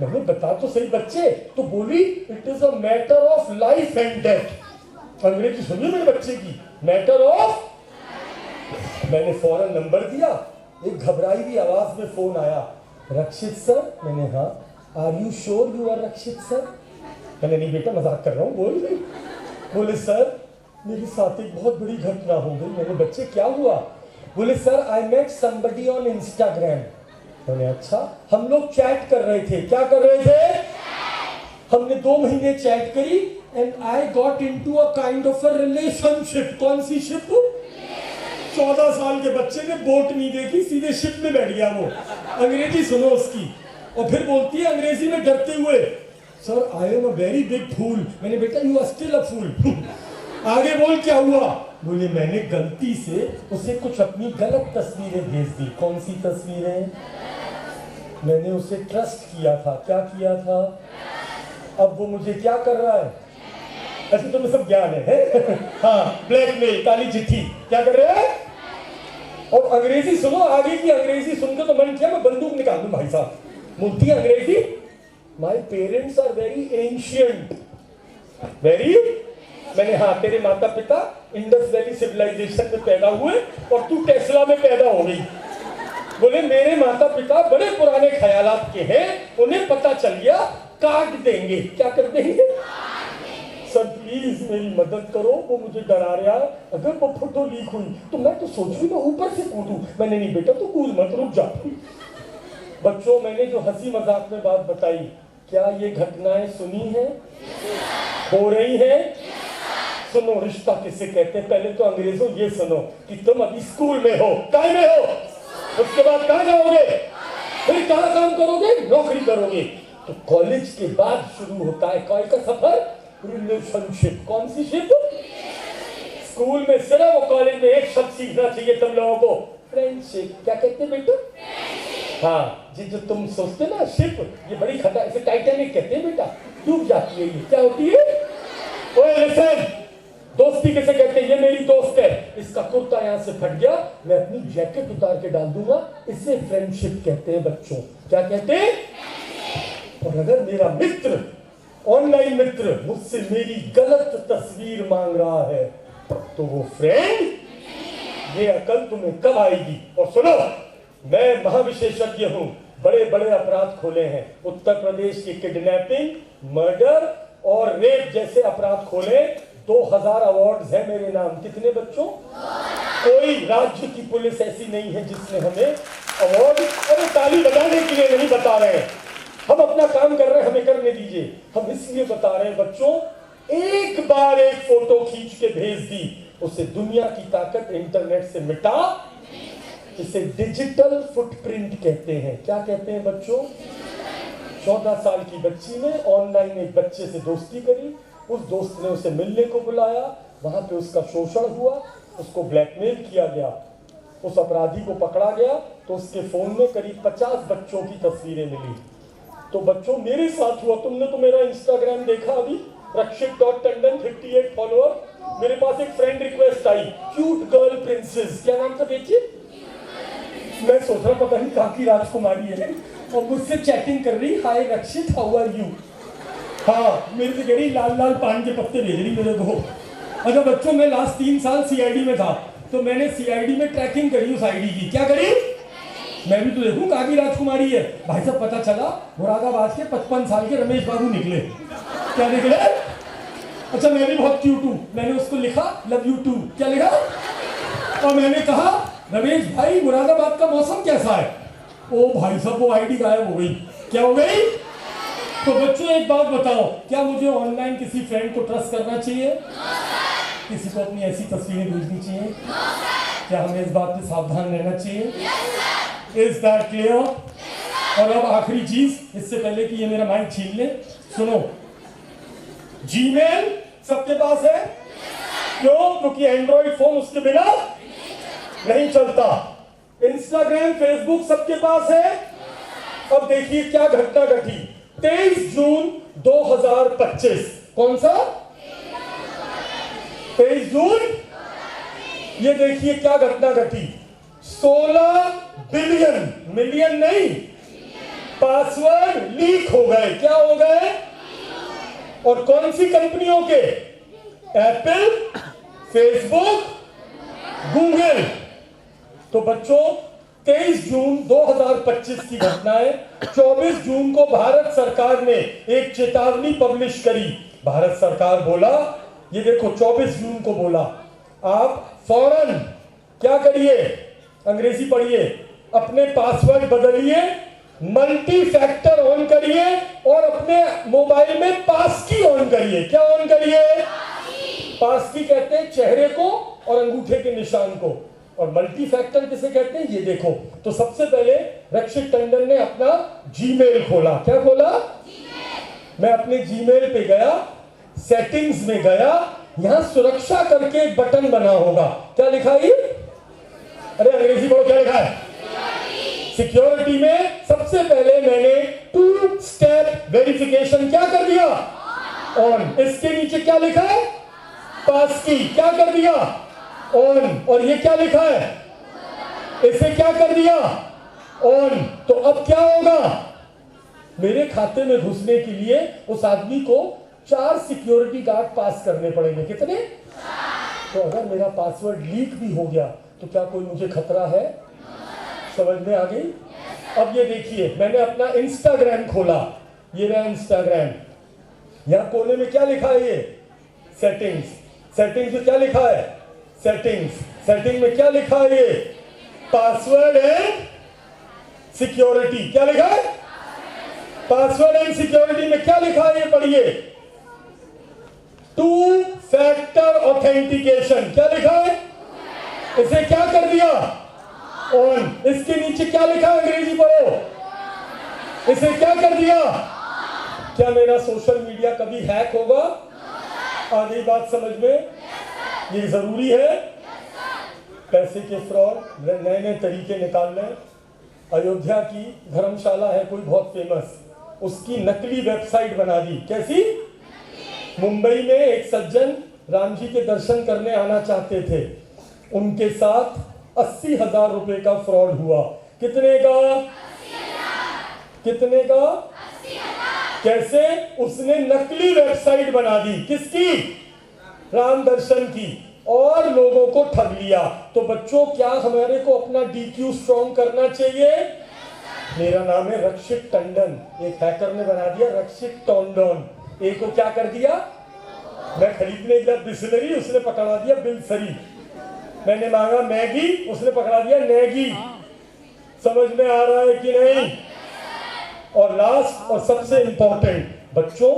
मैंने बता तो सही बच्चे, तो बोली it is a matter of life and death. अंग्रेजी सुनिए मेरे बच्चे की, मैटर ऑफ। मैंने फौरन नंबर दिया, एक घबराई हुई आवाज में फोन आया, रक्षित सर। मैंने हाँ, are you sure you are Rakshit sir? मैंने नहीं बेटा मजाक कर रहा हूँ, बोल। बोले सर मेरे साथ एक बहुत बड़ी घटना हो गई। मैंने बच्चे क्या हुआ? बोले sir I met somebody on Instagram. मैंने अच्छा, हम लोग चैट कर रहे थे। क्या कर रहे थे? हमने 2 महीने चैट करी and I got into a kind of a relationship. कौन सी शिप? 14 साल के बच्चे ने बोट नहीं देखी, सीधे शिप में बैठ गया वो। अंग्रेजी सुनो उसकी, और फिर बोलती है अंग्रेजी में डरते हुए, sir I am a very big fool. मैंने बेटा you are still a fool. आगे बोल क्या हुआ? बोले मैंने गलती से उसे कुछ अपनी गलत तस्वीरें भेज दी। कौन सी तस्वीरें? मैंने उसे ट्रस्ट किया था। क्या किया था? अब वो मुझे क्या कर रहा है? ऐसे तुम्हें सब ज्ञान है? हाँ, ब्लैकमेल, काली चिट्ठी। क्या कर रहे हैं? और अंग्रेजी सुनो, आगे की अंग्रेजी सुनकर तो मन किया मैं बंदूक निकाल दूं भाई साहब। मुद्दी अंग्रेजी, my parents are very ancient. Very, मैंने हाँ, तेरे माता पिता इंडस वैली सिविलाइजेशन में पैदा हुए और तू टेस्ला में पैदा हो गई। बोले मेरे माता पिता बड़े पुराने ख्यालात के हैं, उन्हें पता चल गया, काट देंगे। क्या कर देंगे? सर प्लीज मेरी मदद करो, वो मुझे डरा रहा है, अगर वो फोटो लीक हुई तो मैं तो सोच रही मैं ऊपर से कूदूं। मैंने नहीं बेटा तू कूद मत, रुक जा। बच्चों, मैंने जो हंसी मजाक में बात बताई, क्या ये घटनाएं सुनी है? हो रही है? सुनो, रिश्ता किसे कहते हैं? पहले तो अंग्रेजों ये सुनो कि तुम अभी स्कूल में हो, कहाँ में हो, उसके बाद कहाँ जाओगे, फिर कहाँ काम करोगे, नौकरी करोगे। तो कॉलेज के बाद शुरू होता है कौन का सफर? रिलेशनशिप। कौन सी शिप? स्कूल में सिर्फ और कॉलेज में एक शब्द सीखना चाहिए तुम लोगों को, फ्रेंडशिप। क्या कहते हैं बेटा? हाँ जी, जो तुम सोचते ना शिप, ये बड़ी खतरा, इसे टाइटैनिक कहते हैं बेटा, डूब जाती है। ये क्या होती है? ओए लिसन, दोस्ती किसे कहते हैं? ये मेरी दोस्त है, इसका कुर्ता यहाँ से फट गया, मैं अपनी जैकेट उतार के डाल दूंगा, इसे फ्रेंडशिप कहते हैं बच्चों। क्या कहते हैं? और अगर मेरा मित्र, ऑनलाइन मित्र, मुझसे मेरी गलत तस्वीर मांग रहा है तो वो फ्रेंड, ये अकल तुम्हें कब आएगी? और सुनो, मैं महाविशेषज्ञ हूं, बड़े बड़े अपराध खोले हैं, उत्तर प्रदेश की किडनैपिंग, मर्डर और रेप जैसे अपराध खोले, 2000 अवार्ड्स है मेरे नाम। कितने बच्चों? कोई राज्य की पुलिस ऐसी नहीं है जिसने हमें अवार्ड, अरे ताली बजाने के लिए नहीं बता रहे हैं, हम अपना काम कर रहे हैं, हमें करने दीजिए। हम इसलिए बता रहे हैं बच्चों, एक बार एक फोटो खींच के भेज दी, उसे दुनिया की ताकत इंटरनेट से मिटा, इसे डिजिटल फुटप्रिंट कहते हैं। क्या कहते हैं बच्चों? 14 साल की बच्ची ने ऑनलाइन एक बच्चे से दोस्ती करी, उस दोस्त ने उसे मिलने को बुलाया, वहां पे उसका शोषण हुआ, उसको ब्लैकमेल किया गया, उस अपराधी को पकड़ा गया तो उसके फोन में करीब 50 बच्चों की तस्वीरें मिली। तो बच्चों मेरे साथ हुआ, तुमने तो मेरा इंस्टाग्राम देखा अभी, रक्षित.टंडन 58 फॉलोअर। मेरे पास एक फ्रेंड रिक्वेस्ट आई, क्यूट गर्ल प्रिंसेस, क्या नाम था बेटी? मैं सोच रहा पता नहीं कहाँ की राजकुमारी है, और मुझसे चैटिंग कर रही, हाय रक्षित हाउ आर यू। हाँ, मेरे से कह रही लाल लाल पान के पत्ते भेज रही मेरे को। अच्छा बच्चों, मैं लास्ट 3 साल सीआईडी में था, तो मैंने सीआईडी में ट्रैकिंग करी उस आईडी की। क्या करी? मैं भी तो देखूं कहाँ की राजकुमारी है। भाई साहब पता चला मुरादाबाद के 55 साल के रमेश बाबू निकले। क्या निकले? अच्छा मैं भी बहुत क्यूट हूँ, मैंने उसको लिखा लव यू टू। क्या लिखा? और मैंने कहा रमेश भाई मुरादाबाद का मौसम कैसा है? ओ भाई साहब वो आईडी गायब हो गई। क्या हो गई? तो बच्चों एक बात बताओ, क्या मुझे ऑनलाइन किसी फ्रेंड को ट्रस्ट करना चाहिए? किसी को अपनी ऐसी तस्वीरें भेजनी चाहिए? क्या हमें इस बात पे सावधान रहना चाहिए? Is that clear? और अब आखिरी चीज, इससे पहले कि ये मेरा माइक छीन ले, सुनो, जीमेल सबके पास है? क्यों? क्योंकि एंड्रॉइड फोन उसके बिना नहीं चलता। इंस्टाग्राम फेसबुक सबके पास है? अब देखिए क्या घटना घटी। 23 जून 2025, कौन सा 23 जून? ये देखिए क्या घटना घटी। 16 बिलियन, मिलियन नहीं, पासवर्ड लीक हो गए। क्या हो गए? और कौन सी कंपनियों के? Apple, Facebook, Google. तो बच्चों 23 जून 2025 की घटना है। 24 जून को भारत सरकार ने एक चेतावनी पब्लिश करी। भारत सरकार बोला, ये देखो 24 जून को बोला, आप फौरन क्या करिए? अंग्रेजी पढ़िए, अपने पासवर्ड बदलिए, मल्टी फैक्टर ऑन करिए और अपने मोबाइल में पास की ऑन करिए। क्या ऑन करिए? पास की कहते हैं चेहरे को और अंगूठे के निशान को, और मल्टी फैक्टर किसे कहते हैं? ये देखो। तो सबसे पहले रक्षित टंडन ने अपना जीमेल खोला। क्या खोला? मैं अपने जीमेल पे गया, सेटिंग्स में गया, यहां सुरक्षा करके एक बटन बना होगा। क्या लिखा है? अरे अंग्रेजी पढ़ो, क्या लिखा है? सिक्योरिटी में सबसे पहले मैंने 2 स्टेप वेरिफिकेशन क्या कर दिया? ऑन। इसके नीचे क्या लिखा है? पास की। क्या कर दिया? ऑन। और ये क्या लिखा है? इसे क्या कर दिया? ऑन। तो अब क्या होगा? मेरे खाते में घुसने के लिए उस आदमी को 4 सिक्योरिटी गार्ड पास करने पड़ेंगे। कितने? तो अगर मेरा पासवर्ड लीक भी हो गया तो क्या कोई मुझे खतरा है? समझ में आ गई? अब ये देखिए, मैंने अपना इंस्टाग्राम खोला, ये रहा इंस्टाग्राम। यहां कोने में क्या लिखा है? ये सेटिंग्स। सेटिंग्स में क्या लिखा है? सेटिंग्स। सेटिंग में क्या लिखा है? ये पासवर्ड एंड सिक्योरिटी। क्या लिखा है? पासवर्ड एंड सिक्योरिटी में क्या लिखा है? ये पढ़िए, 2 फैक्टर ऑथेंटिकेशन। क्या लिखा है? इसे क्या कर दिया? ऑन। इसके नीचे क्या लिखा है? अंग्रेजी पढ़ो। इसे क्या कर दिया? क्या मेरा सोशल मीडिया कभी हैक होगा? आ गई बात समझ में? ये जरूरी है। पैसे के फ्रॉड नए नए तरीके निकाल रहे हैं। अयोध्या की धर्मशाला है कोई बहुत फेमस, उसकी नकली वेबसाइट बना दी। कैसी? मुंबई में एक सज्जन राम जी के दर्शन करने आना चाहते थे, उनके साथ 80,000 रुपए का फ्रॉड हुआ। कितने का? 80,000। कितने का? 80,000। कैसे? उसने नकली वेबसाइट बना दी। किसकी? राम दर्शन की, और लोगों को ठग लिया। तो बच्चों, क्या हमारे को अपना DQ स्ट्रॉन्ग करना चाहिए? मेरा नाम है रक्षित टंडन, एक हैकर ने बना दिया रक्षित टोंडन। एक को क्या कर दिया? मैं खरीदने गया बिस्लरी, उसने पकड़ा दिया बिलसरी। मैंने मांगा मैगी, उसने पकड़ा दिया नेगी। समझ में आ रहा है कि नहीं? और लास्ट और सबसे इंपॉर्टेंट बच्चों,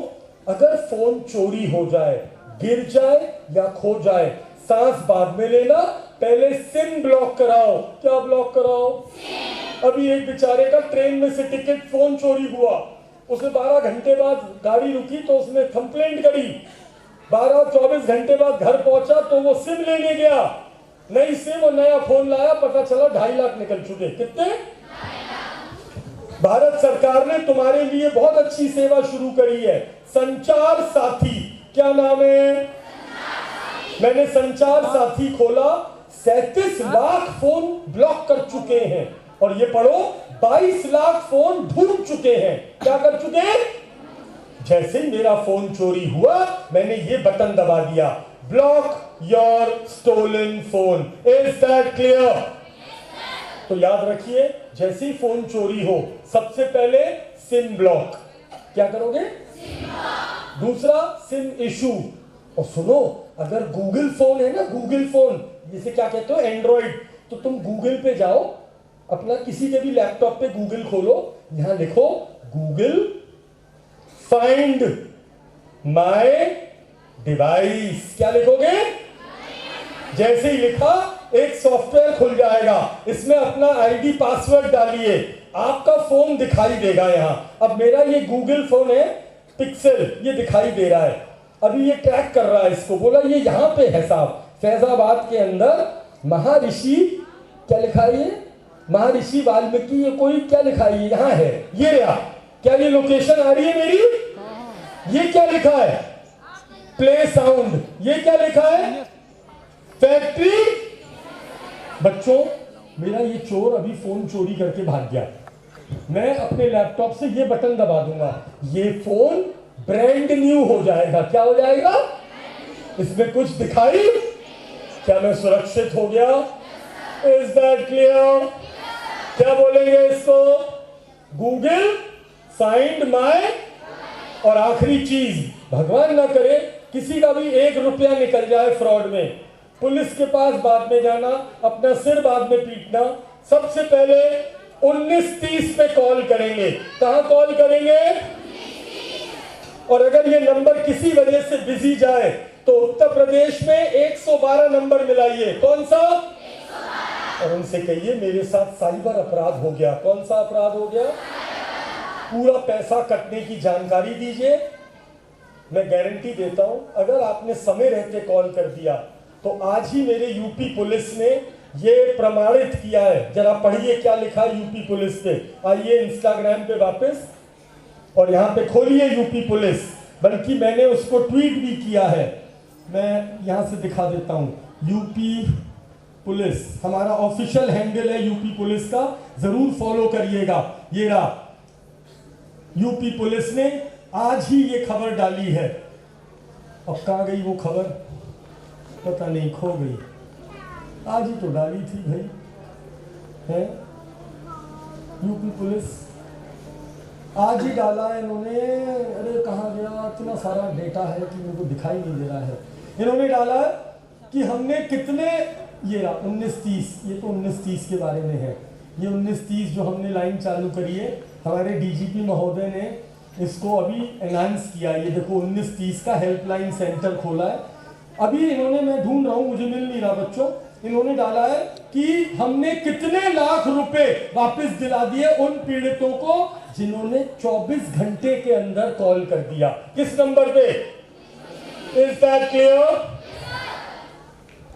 अगर फोन चोरी हो जाए, गिर जाए या खो जाए, सांस बाद में लेना, पहले सिम ब्लॉक कराओ। क्या ब्लॉक कराओ? अभी एक बेचारे का ट्रेन में से टिकट फोन चोरी हुआ, उसने 12 घंटे बाद गाड़ी रुकी तो उसने कंप्लेंट करी। 12-24 घंटे बाद घर पहुंचा तो वो सिम लेने गया, नई सिम और नया फोन लाया, पता चला 2.5 लाख निकल चुके। कितने? भारत सरकार ने तुम्हारे लिए बहुत अच्छी सेवा शुरू करी है, संचार साथी। क्या नाम है? मैंने संचार साथी खोला, 37 लाख फोन ब्लॉक कर चुके हैं, और ये पढ़ो 22 लाख फोन ढूंढ चुके हैं। क्या कर चुके हैं? जैसे ही मेरा फोन चोरी हुआ, मैंने ये बटन दबा दिया, block your stolen phone. Is that clear? तो याद रखिए, जैसे ही फोन चोरी हो, सबसे पहले सिम ब्लॉक। क्या करोगे? दूसरा, सिम इशू। और सुनो, अगर गूगल फोन है ना, गूगल फोन जिसे क्या कहते हो, एंड्रॉइड, तो तुम गूगल पे जाओ, अपना किसी के भी लैपटॉप पे गूगल खोलो, यहां लिखो गूगल फाइंड माय डिवाइस। क्या लिखोगे? जैसे ही लिखा, एक सॉफ्टवेयर खुल जाएगा, इसमें अपना आईडी पासवर्ड डालिए, आपका फोन दिखाई देगा यहां। अब मेरा ये गूगल फोन है पिक्सल, ये दिखाई दे रहा है, अभी ये ट्रैक कर रहा है इसको, बोला ये यहां पे है साहब, फैजाबाद के अंदर महर्षि, क्या लिखा है ये? महर्षि वाल्मीकि, ये कोई क्या लिखा है? यहां है, ये रहा। क्या ये लोकेशन आ रही है मेरी? ये क्या लिखा है? Play sound. ये क्या लिखा है? फैक्ट्री। बच्चों, मेरा ये चोर अभी फोन चोरी करके भाग गया, मैं अपने लैपटॉप से ये बटन दबा दूंगा, ये फोन ब्रांड न्यू हो जाएगा। क्या हो जाएगा? इसमें कुछ दिखाई? क्या मैं सुरक्षित हो गया? Is that clear? क्या बोलेंगे इसको? गूगल फाइंड माय, और आखिरी चीज, भगवान ना करे किसी का भी 1 रुपया निकल जाए फ्रॉड में, पुलिस के पास बाद में जाना, अपना सिर बाद में पीटना। सबसे पहले 1930 पे कॉल करेंगे। कहां कॉल करेंगे? और अगर ये नंबर किसी वजह से बिजी जाए तो उत्तर प्रदेश में 112 नंबर मिलाइए। कौन सा? 112। और उनसे कहिए मेरे साथ साइबर अपराध हो गया। कौन सा अपराध हो गया? पूरा पैसा कटने की जानकारी दीजिए। मैं गारंटी देता हूं, अगर आपने समय रहते कॉल कर दिया तो आज ही मेरे यूपी पुलिस ने ये प्रमाणित किया है। जरा पढ़िए क्या लिखा है यूपी पुलिस पे। आइए इंस्टाग्राम पे वापस, और यहाँ पे खोलिए यूपी पुलिस, बल्कि मैंने उसको ट्वीट भी किया है, मैं यहाँ से दिखा देता हूँ। यूपी पुलिस हमारा ऑफिशियल हैंडल है यूपी पुलिस का, जरूर फॉलो करिएगा। ये रहा, यूपी पुलिस ने आज ही ये खबर डाली है। अब कहाँ गई वो खबर? पता नहीं, खो गई। आज ही तो डाली थी भाई, है यूपी पुलिस, आज ही डाला है इन्होंने। अरे कहाँ गया? इतना सारा डेटा है कि मेरे को दिखाई नहीं दे रहा है। इन्होंने डाला कि हमने कितने, ये रहा 1930, ये तो 1930 के बारे में है। ये 1930 जो हमने लाइन चालू करी है, हमारे डीजीपी महोदय ने इसको अभी एनहांस किया। ये देखो 1930 का हेल्पलाइन सेंटर खोला है अभी इन्होंने, मैं ढूंढ रहा हूँ, मुझे मिल नहीं रहा बच्चों। इन्होंने डाला है कि हमने कितने लाख रुपए वापस दिला दिए उन पीड़ितों को जिन्होंने 24 घंटे के अंदर कॉल कर दिया। किस नंबर पे? Is that clear?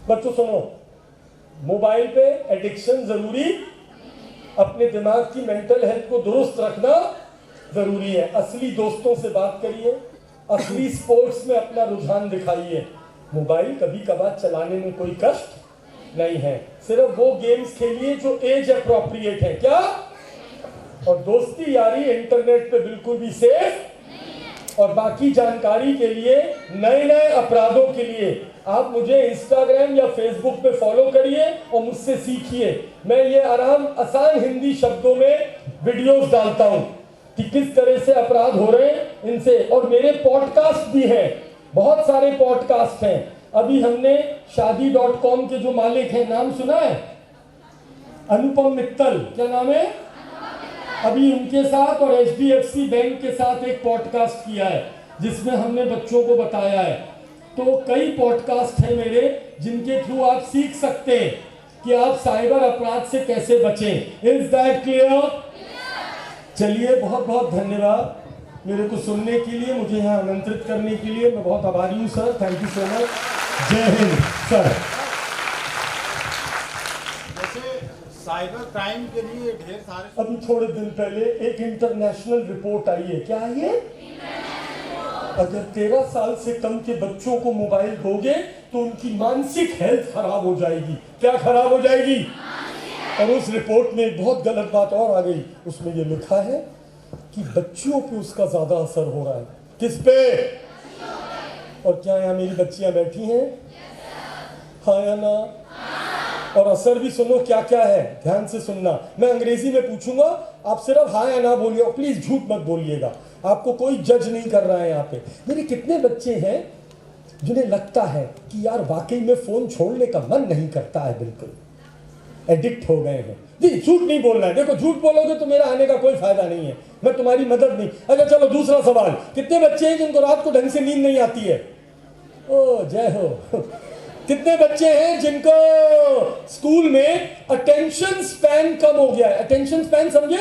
बच्चों सुनो, मोबाइल पे एडिक्शन जरूरी, अपने दिमाग की मेंटल हेल्थ को दुरुस्त रखना जरूरी है। असली दोस्तों से बात करिए, असली स्पोर्ट्स में अपना रुझान दिखाइए। मोबाइल कभी कभार चलाने में कोई कष्ट नहीं है, सिर्फ वो गेम्स खेलिए जो एज अप्रोप्रिएट है। क्या? और दोस्ती यारी इंटरनेट पे बिल्कुल भी सेफ। और बाकी जानकारी के लिए, नए नए अपराधों के लिए आप मुझे इंस्टाग्राम या फेसबुक पे फॉलो करिए और मुझसे सीखिए। मैं ये आसान हिंदी शब्दों में वीडियोस डालता हूं कि किस तरह से अपराध हो रहे हैं इनसे। और मेरे पॉडकास्ट भी हैं, बहुत सारे पॉडकास्ट हैं। अभी हमने शादी.com के जो मालिक हैं, नाम सुना है? अनुपम मित्तल, क्या नाम है? अभी उनके साथ और HDFC बैंक के साथ एक पॉडकास्ट किया है जिसमें हमने बच्चों को बताया है। तो कई पॉडकास्ट हैं मेरे जिनके थ्रू आप सीख सकते हैं कि आप साइबर अपराध से कैसे बचें। Is that clear? चलिए, बहुत बहुत धन्यवाद मेरे को सुनने के लिए, मुझे यहाँ आमंत्रित करने के लिए। मैं बहुत आभारी हूँ sir, thank you so much. जय हिंद सर। साइबर क्राइम के लिए ढेर सारे, अभी थोड़े दिन पहले एक इंटरनेशनल रिपोर्ट आई है। क्या आई है? अगर 13 साल से कम के बच्चों को मोबाइल दोगे तो उनकी मानसिक हेल्थ खराब हो जाएगी। क्या खराब हो जाएगी? और उस रिपोर्ट में एक बहुत गलत बात और आ गई। उसमें ये लिखा है कि बच्चियों पे उसका ज्यादा असर हो रहा है। किस पे? और क्या यहाँ मेरी बच्चियां बैठी हैं? हाँ या ना? और असर भी सुनो क्या क्या है, ध्यान से सुनना। मैं अंग्रेजी में पूछूंगा, आप सिर्फ हाँ या ना बोलिए और प्लीज झूठ मत बोलिएगा। आपको कोई जज नहीं कर रहा है यहाँ पे। मेरे कितने बच्चे हैं जिन्हें लगता है कि यार वाकई में फोन छोड़ने का मन नहीं करता है, बिल्कुल एडिक्ट हो गए हैं। जी, झूठ नहीं बोलना है। देखो, झूठ बोलोगे तो मेरा आने का कोई फायदा नहीं है, मैं तुम्हारी मदद नहीं। अच्छा चलो, दूसरा सवाल, कितने बच्चे हैं जिनको रात को ढंग से नींद नहीं आती है? ओ जय हो। कितने बच्चे हैं जिनको स्कूल में अटेंशन स्पैन कम हो गया है? अटेंशन स्पैन समझे?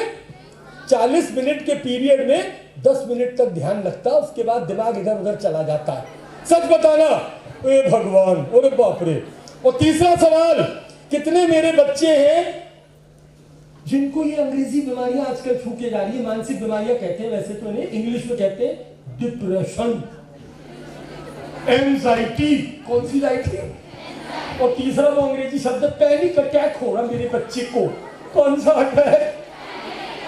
40 मिनट के पीरियड में 10 मिनट तक ध्यान लगता है, उसके बाद दिमाग इधर उधर चला जाता है। सच बताना। ए भगवान, अरे बाप रे। और तीसरा सवाल, कितने मेरे बच्चे हैं जिनको ये अंग्रेजी बीमारियां आजकल छूके जा रही है, मानसिक बीमारियां कहते हैं, वैसे तो इन्हें इंग्लिश में कहते हैं डिप्रेशन, एंजाइटी। कौन सी एंजाइटी? और तीसरा वो अंग्रेजी शब्द पैनिक अटैक हो रहा मेरे बच्चे को। कौन सा अटैक?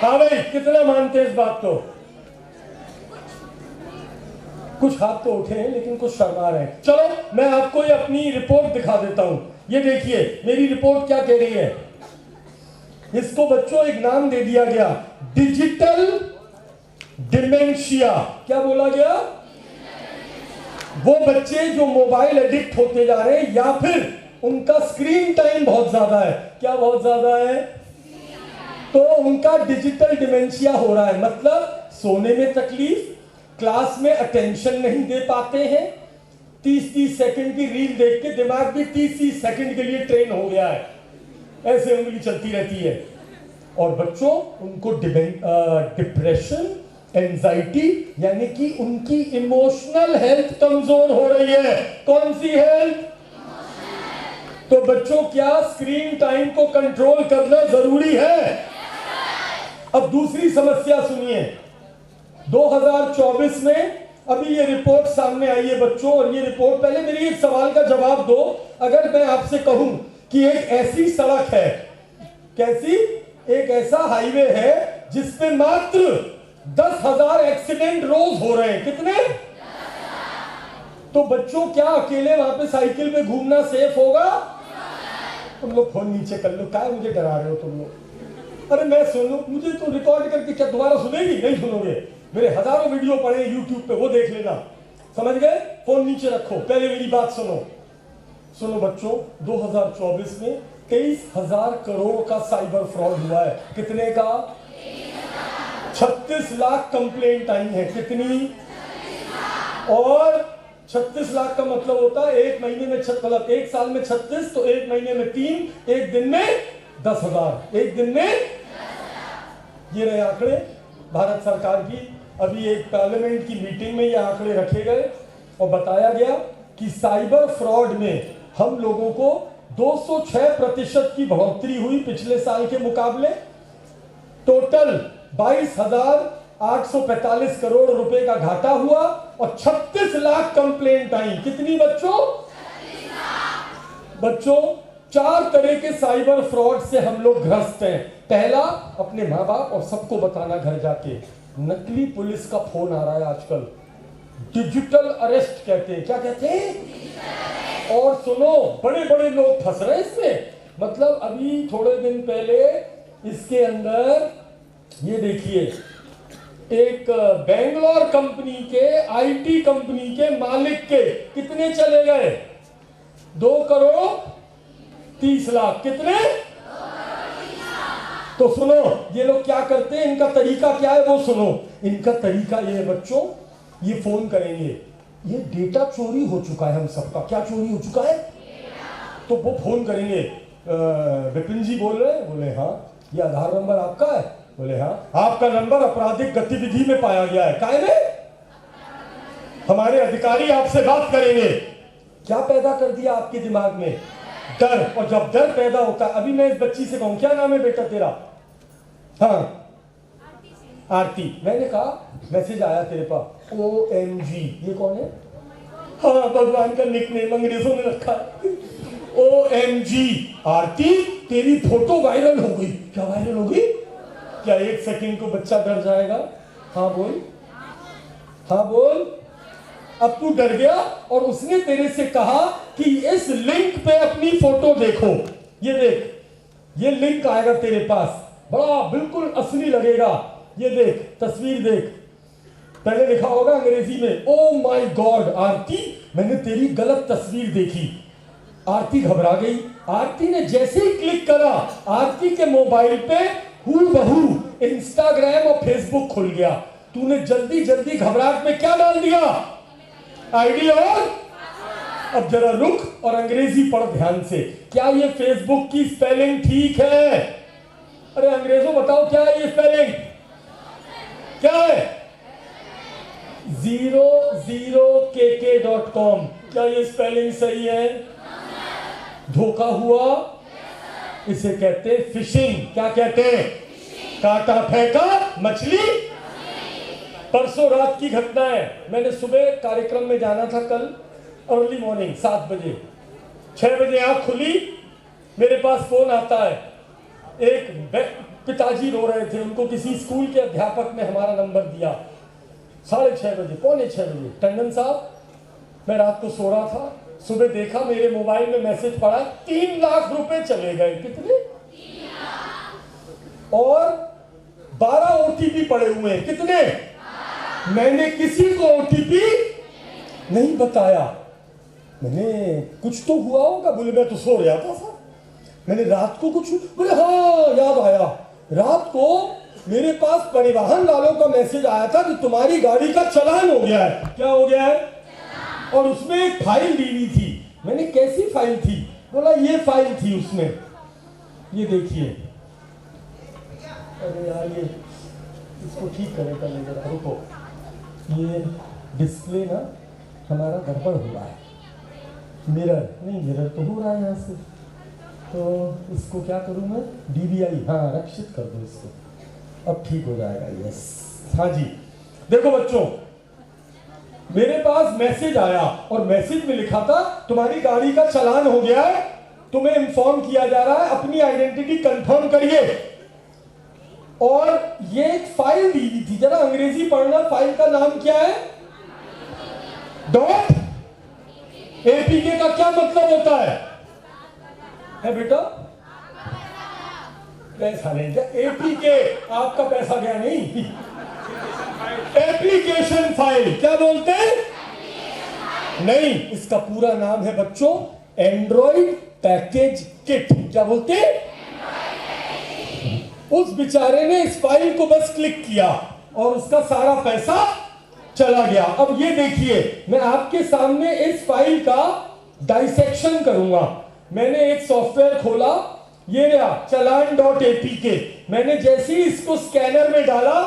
हाँ भाई, कितना मानते हैं इस बात को? कुछ हाथ तो उठे हैं लेकिन कुछ शर्मा रहे हैं। चलो, मैं आपको ये अपनी रिपोर्ट दिखा देता हूं। ये देखिए मेरी रिपोर्ट क्या कह रही है। इसको बच्चों एक नाम दे दिया गया, डिजिटल डिमेंशिया। क्या बोला गया? वो बच्चे जो मोबाइल एडिक्ट होते जा रहे हैं या फिर उनका स्क्रीन टाइम बहुत ज्यादा है। क्या बहुत ज्यादा है? तो उनका डिजिटल डिमेंशिया हो रहा है। मतलब सोने में तकलीफ, क्लास में अटेंशन नहीं दे पाते हैं, 30-30 सेकंड की रील देख के दिमाग भी 30-30 सेकंड के लिए ट्रेन हो गया है, ऐसे उंगली चलती रहती है। और बच्चों, उनको डिप्रेशन, एंजाइटी, यानी कि उनकी इमोशनल हेल्थ कमजोर हो रही है। कौन सी हेल्थ? तो बच्चों, क्या स्क्रीन टाइम को कंट्रोल करना जरूरी है? अब दूसरी समस्या सुनिए। 2024 में अभी ये रिपोर्ट सामने आई है बच्चों, और ये रिपोर्ट, पहले मेरी एक सवाल का जवाब दो। अगर मैं आपसे कहूं कि एक ऐसी सड़क है, कैसी? एक ऐसा हाईवे है जिसपे मात्र 10,000 एक्सीडेंट रोज हो रहे हैं। कितने? तो बच्चों, क्या अकेले वहां पे साइकिल पे घूमना सेफ होगा? तुम लोग फोन नीचे कर लो, क्या मुझे डरा रहे हो तुम लोग? अरे मैं सुनू, मुझे तो रिकॉर्ड करके क्या दोबारा सुनेगी? नहीं सुनोगे। मेरे हजारों वीडियो पड़े यूट्यूब पे, वो देख लेना। समझ गए? फोन नीचे रखो, पहले मेरी बात सुनो। सुनो बच्चों, 2024 में 23,000 करोड़ का साइबर फ्रॉड हुआ है। कितने का? 36 लाख कंप्लेंट आई है। कितनी? और 36 लाख का मतलब होता है एक महीने में, मतलब एक साल में 36, तो एक महीने में 3, एक दिन में 10,000। एक दिन में, ये रहे आंकड़े। भारत सरकार की। अभी एक पार्लियामेंट की मीटिंग में ये आंकड़े रखे गए और बताया गया कि साइबर फ्रॉड में हम लोगों को 206% की बढ़ोतरी हुई पिछले साल के मुकाबले। टोटल 22,845 करोड़ रुपए का घाटा हुआ और 36 लाख कंप्लेंट आई। कितनी बच्चों? बच्चों, 4 तरह के साइबर फ्रॉड से हम लोग ग्रस्त हैं। पहला, अपने माँ बाप और सबको बताना घर जाके, नकली पुलिस का फोन आ रहा है आजकल, डिजिटल अरेस्ट कहते हैं। क्या कहते हैं? और सुनो, बड़े बड़े लोग फंस रहे हैं इसमें। मतलब अभी थोड़े दिन पहले इसके अंदर ये देखिए, एक बेंगलोर कंपनी के, आईटी कंपनी के मालिक के कितने चले गए? 2,30,00,000। कितने? तो सुनो, ये लोग क्या करते हैं, इनका तरीका क्या है वो सुनो। इनका तरीका ये है बच्चों, ये फोन करेंगे, ये डेटा चोरी हो चुका है हम सबका। क्या चोरी हो चुका है? तो वो फोन करेंगे, विपिन जी बोल रहे हैं? बोले हाँ। ये आधार नंबर आपका है? बोले हाँ। आपका नंबर आपराधिक गतिविधि में पाया गया है। काहे में? हमारे अधिकारी आपसे बात करेंगे। क्या पैदा कर दिया आपके दिमाग में? डर। और जब डर पैदा होता है, अभी मैं इस बच्ची से कहूं, क्या नाम है बेटा तेरा? हाँ, आरती। मैंने कहा मैसेज आया तेरे पास, OMG। ये कौन है? हाँ, भगवान का निकनेम अंग्रेजों ने रखा है। OMG आरती, तेरी फोटो वायरल हो गई। क्या वायरल हो गई? क्या 1 सेकंड को बच्चा डर जाएगा? हाँ बोल, हाँ बोल। अब तू डर गया और उसने तेरे से कहा कि इस लिंक पे अपनी फोटो देखो। ये देख, ये लिंक आएगा तेरे पास, बड़ा बिल्कुल असली लगेगा। ये देख, तस्वीर देख। पहले लिखा होगा अंग्रेजी में, ओ माय गॉड आरती, मैंने तेरी गलत तस्वीर देखी। आरती घबरा गई। आरती ने जैसे ही क्लिक करा, आरती के मोबाइल पे हूबहू इंस्टाग्राम और फेसबुक खुल गया। तूने जल्दी जल्दी घबराहट में क्या डाल दिया? आईडी। और अब जरा रुक और अंग्रेजी पढ़ ध्यान से। क्या ये फेसबुक की स्पेलिंग ठीक है? अरे अंग्रेजों बताओ, क्या है ये स्पेलिंग? क्या है? 00kk.com। क्या ये स्पेलिंग सही है? धोखा हुआ? इसे कहते हैं फिशिंग। क्या कहते हैं? काटा फेंका मछली। परसों रात की घटना है। मैंने सुबह कार्यक्रम में जाना था कल, अर्ली मॉर्निंग 7 बजे। 6 बजे आंख खुली, मेरे पास फोन आता है। एक पिताजी रो रहे थे, उनको किसी स्कूल के अध्यापक ने हमारा नंबर दिया। 6:30 बजे, पौने 6 बजे। टंडन साहब, मैं रात को सो रहा था, सुबह देखा मेरे मोबाइल में मैसेज पड़ा, 3 लाख रुपए चले गए। कितने? और 12 OTP पड़े हुए हैं। कितने? मैंने किसी को OTP नहीं बताया। मैंने, कुछ तो हुआ होगा। बोले मैं तो सो रहा था सर, मैंने रात को कुछ, बोले हाँ याद आया, रात को मेरे पास परिवहन वालों का मैसेज आया था कि तुम्हारी गाड़ी का चालान हो गया है। क्या हो गया है? और उसमें एक फाइल दी हुई थी। मैंने, कैसी फाइल थी? बोला ये फाइल थी उसमें। ये देखिए। अरे यार, ये इसको ठीक करें पहले जरा, रुको। ये डिस्प्ले ना हमारा गड़बड़ हुआ है। मिरर नहीं, मिरर तो हो रहा है यहाँ से। तो इसको क्या करूँ मैं? DVI, हाँ रक्षित कर दो इसको, अब ठीक हो जाएगा। यस, हाँ जी। देखो बच्चों, मेरे पास मैसेज आया और मैसेज में लिखा था तुम्हारी गाड़ी का चालान हो गया है, तुम्हें इन्फॉर्म किया जा रहा है, अपनी आइडेंटिटी कंफर्म करिए। और ये एक फाइल दी हुई थी, जरा अंग्रेजी पढ़ना। फाइल का नाम क्या है? .apk का क्या मतलब होता है बेटा? पैसा नहीं था। APK, आपका पैसा गया नहीं। Application file. क्या बोलते हैं? नहीं, इसका पूरा नाम है बच्चों एंड्रॉइड पैकेज किट। क्या बोलते हैं? उस बेचारे ने इस फाइल को बस क्लिक किया और उसका सारा पैसा चला गया। अब ये देखिए, मैं आपके सामने इस फाइल का डाइसेक्शन करूंगा। मैंने एक सॉफ्टवेयर खोला, ये रहा चालान.apk। मैंने जैसे ही इसको स्कैनर में डाला,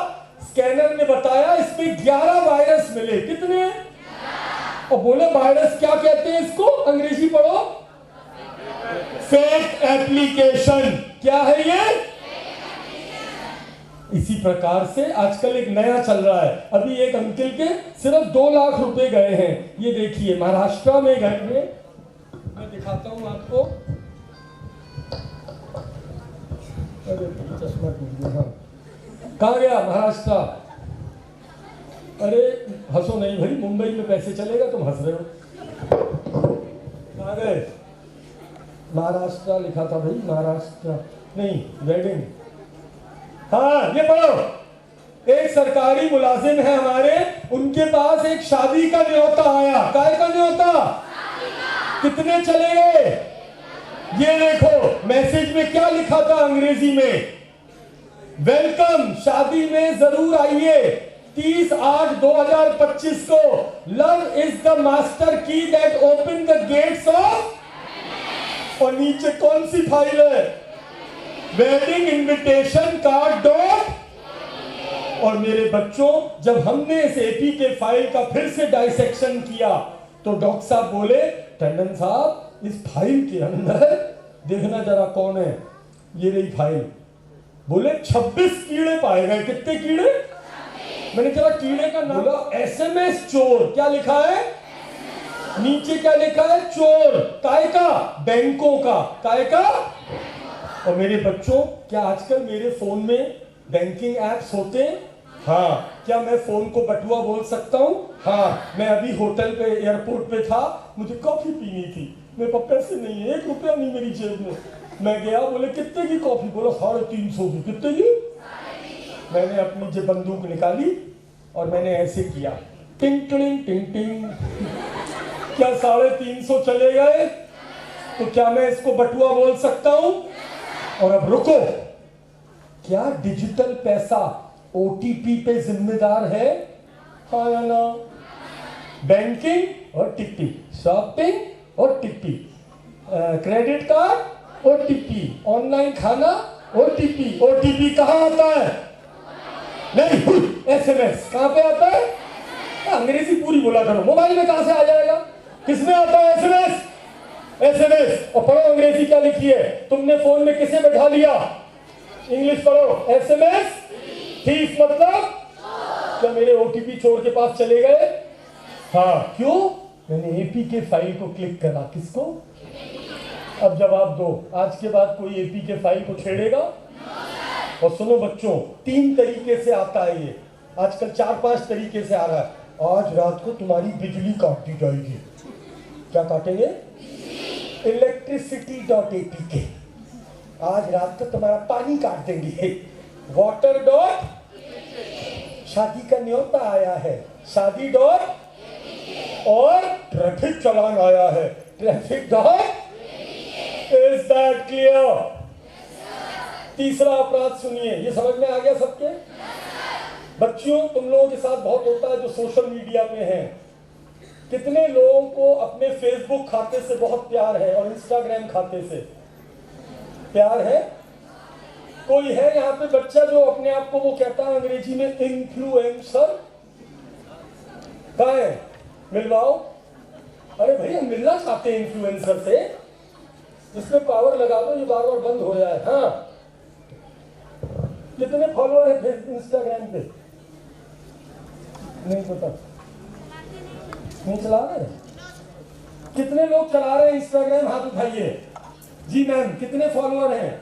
स्कैनर ने बताया इसमें 11 वायरस मिले। कितने? और बोले वायरस क्या कहते हैं इसको? अंग्रेजी पढ़ो। Fake application. क्या है ये? इसी प्रकार से आजकल एक नया चल रहा है। अभी एक अंकल के सिर्फ 2 लाख रुपए गए हैं। ये देखिए महाराष्ट्र में गए हैं, मैं दिखाता हूं आपको। अरे चश्मा टूट गया। हाँ, कहाँ गया? महाराष्ट्र। अरे हंसो नहीं भाई, मुंबई में पैसे चलेगा, तुम हंस रहे हो। कहाँ गए? महाराष्ट्र लिखा था भाई, महाराष्ट्र नहीं, वेडिंग। हाँ ये पढ़ो। एक सरकारी मुलाजिम है हमारे, उनके पास एक शादी का न्योता आया। काय का न्योता? कितने चले गए? ये देखो मैसेज में क्या लिखा था अंग्रेजी में? वेलकम, शादी में जरूर आइए 30/8/2025 को। लव इज द मास्टर की that open the gates of. और नीचे कौन सी फाइल है? Wedding invitation card dot. और मेरे बच्चों, जब हमने इस एपी के फाइल का फिर से डाइसेक्शन किया तो डॉक्टर साहब बोले, टंडन साहब इस फाइल के अंदर देखना जरा कौन है। ये रही फाइल। बोले 26 कीड़े पाए गए। कितने कीड़े? मैंने चला कीड़े का नाम। बोला एसएमएस चोर। क्या लिखा है? नीचे क्या लिखा है? चोर। काय का? बैंकों का। काय का? और मेरे बच्चों, क्या आजकल मेरे फोन में बैंकिंग एप्स होते हैं? हाँ। क्या मैं फोन को बटुआ बोल सकता हूँ? हाँ। मैं अभी होटल पे, एयरपोर्ट पे था, मुझे कॉफी पीनी थी, मेरे पास पैसे नहीं है, 1 रुपया नहीं मेरी जेब में। मैं गया, बोले कितने की कॉफी? बोला 350 की। कितने की? मैंने अपनी जेब बंदूक निकाली और मैंने ऐसे किया, टिंग टिंग टिंग टिंग। क्या 350 चले गए? तो क्या मैं इसको बटुआ बोल सकता हूं? और अब रुको, क्या डिजिटल पैसा ओटीपी पे जिम्मेदार है? हाँ या ना? बैंकिंग और टिप्पी, शॉपिंग और टिप्पी, क्रेडिट कार्ड ओटीपी, ऑनलाइन खाना ओटीपी। ओटीपी कहाँ आता है? नहीं, एसएमएस कहाँ पे आता है? अंग्रेजी पूरी बोला करो। मोबाइल में कहाँ से आ जाएगा? किसमें आता है एसएमएस? एसएमएस। और पढ़ो अंग्रेजी क्या लिखी है? तुमने फोन में किसे बैठा लिया? इंग्लिश पढ़ो। एसएमएस थीफ मतलब? क्या मेरे ओटीपी चोर के पास चले गए? हाँ। क्यों? मैंने एपी के फाइल को क्लिक करा। किसको? अब जवाब दो, आज के बाद कोई एपी के फाइल को छेड़ेगा? और सुनो बच्चों, 3 तरीके से आता है ये। आजकल 4-5 तरीके से आ रहा है। आज रात को तुम्हारी बिजली काट दी जाएगी। क्या काटेंगे? electricity.apk। आज रात को तुम्हारा पानी काट देंगे। Water dot. शादी का न्योता आया है, शादी डॉट। और ट्रैफिक चालान आया है, traffic dot. Is that clear? तीसरा अपराध सुनिए, ये समझ में आ गया सबके? बच्चियों, तुम लोगों के साथ बहुत होता है जो सोशल मीडिया में है। कितने लोगों को अपने फेसबुक खाते से बहुत प्यार है और इंस्टाग्राम खाते से प्यार है? कोई है यहाँ पे बच्चा जो अपने आप को वो कहता है अंग्रेजी में इन्फ्लुएंसर? कहाँ है? मिलवाओ। अरे भैया मिलना चाहते हैं इन्फ्लुएंसर से, इसमें पावर लगा दो, ये बार बार बंद हो जाए। हाँ, कितने फॉलोअर है इंस्टाग्राम पे? नहीं पता, नहीं चला रहे? कितने लोग चला रहे हैं इंस्टाग्राम? हाथ उठाइए। जी मैम, कितने फॉलोअर हैं?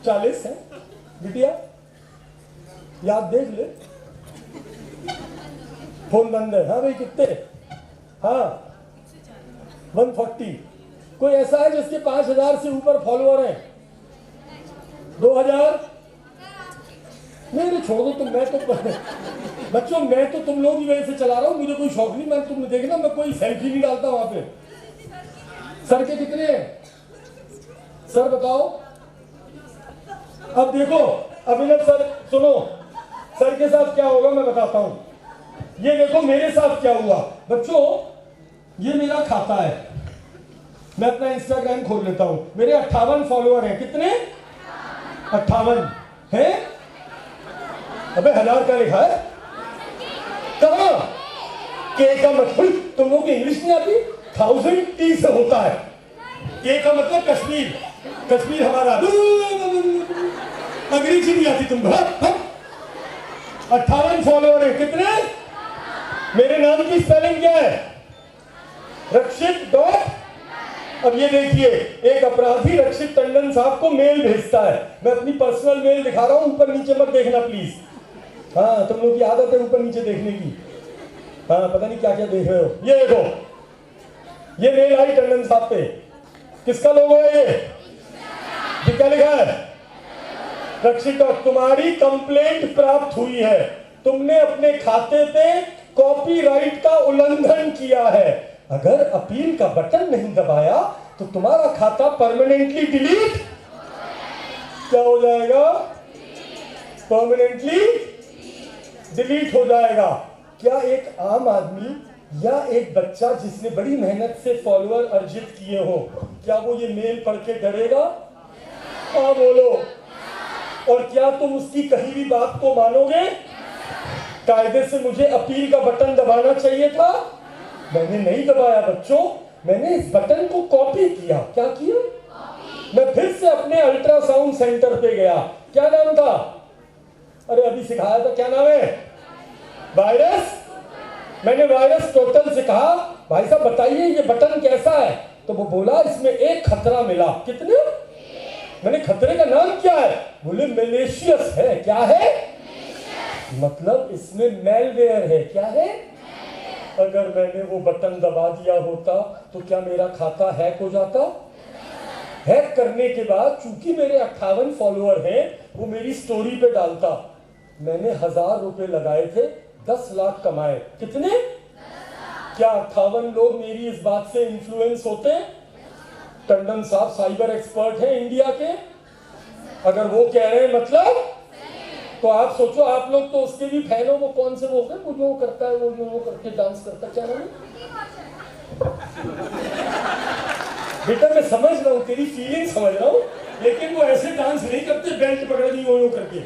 40 है। बिटिया याद देख ले, फोन बंद है। हाँ भाई कितने? हाँ 140। कोई ऐसा है जिसके 5000 से ऊपर फॉलोअर हैं? 2000? नहीं छोड़ दो तुम। मैं तो बच्चों, मैं तो तुम लोग की वजह से चला रहा हूँ, मुझे कोई शौक नहीं। मैं तुमने देखना, मैं कोई सेल्फी नहीं डालता वहां पे। सर के कितने हैं? सर बताओ। अब देखो अभिनव सर, सुनो, सर के साथ क्या होगा मैं बताता हूं। ये देखो मेरे साथ क्या हुआ। बच्चों, ये मेरा खाता है, मैं अपना इंस्टाग्राम खोल लेता हूं। मेरे 58 फॉलोअर हैं। कितने? 58 हैं। अबे 1000 का लिखा है कहाँ? के का मतलब तुम लोग इंग्लिश नहीं आती? 1000 टी से होता है। के का मतलब कश्मीर, कश्मीर हमारा। अंग्रेजी नहीं आती तुम। 58 फॉलोअर है। कितने? मेरे नाम की स्पेलिंग क्या है? रक्षित डॉट। अब ये देखिए, एक अपराधी रक्षित टंडन साहब को मेल भेजता है। मैं अपनी पर्सनल मेल दिखा रहा हूं, ऊपर नीचे मत देखना प्लीज। हाँ, तुम लोग की आदत है ऊपर नीचे देखने की। हाँ, पता नहीं क्या क्या देख रहे हो। ये देखो, ये मेल आई टंडन साहब पे। किसका लोगो है ये? क्या लिखा है? रक्षित, तुम्हारी कंप्लेंट प्राप्त हुई है। तुमने अपने खाते पे कॉपीराइट का उल्लंघन किया है। अगर अपील का बटन नहीं दबाया तो तुम्हारा खाता परमानेंटली डिलीट क्या हो जाएगा? परमानेंटली डिलीट हो जाएगा। क्या एक आम आदमी या एक बच्चा जिसने बड़ी मेहनत से फॉलोअर अर्जित किए हो, क्या वो ये मेल पढ़ के डरेगा? हाँ बोलो। और क्या तुम उसकी कही भी बात को मानोगे? कायदे से मुझे अपील का बटन दबाना चाहिए था, मैंने नहीं दबाया बच्चों। मैंने इस बटन को कॉपी किया। क्या किया? मैं फिर से अपने अल्ट्रासाउंड सेंटर पे गया। क्या नाम था? अरे अभी सिखाया था, क्या नाम है? वायरस। मैंने वायरस टोटल से कहा, भाई साहब बताइए ये बटन कैसा है? तो वो बोला इसमें एक खतरा मिला। कितने? मैंने खतरे का नाम क्या है? बोले मैलिशियस है। क्या है? मतलब इसमें मैलवेयर है। क्या है? अगर मैंने वो बटन दबा दिया होता तो क्या मेरा खाता हैक हो जाता? हैक करने के बाद चूंकि मेरे 58 फॉलोअर हैं, वो मेरी स्टोरी पे डालता। मैंने 1000 रुपए लगाए थे, 10 लाख कमाए। कितने? क्या 58 लोग मेरी इस बात से इन्फ्लुएंस होते? टंडन साहब साइबर एक्सपर्ट हैं इंडिया के। अगर वो कह रहे हैं मतलब, तो आप सोचो, आप लोग तो उसके भी फैन हो। वो कौन से वो है, वो जो करता है, वो करके डांस करता है, क्या नाम है? बेटा मैं समझ रहा हूँ, तेरी फीलिंग समझ रहा हूँ, लेकिन वो ऐसे डांस नहीं करते बेल्ट पकड़ दी वो करके।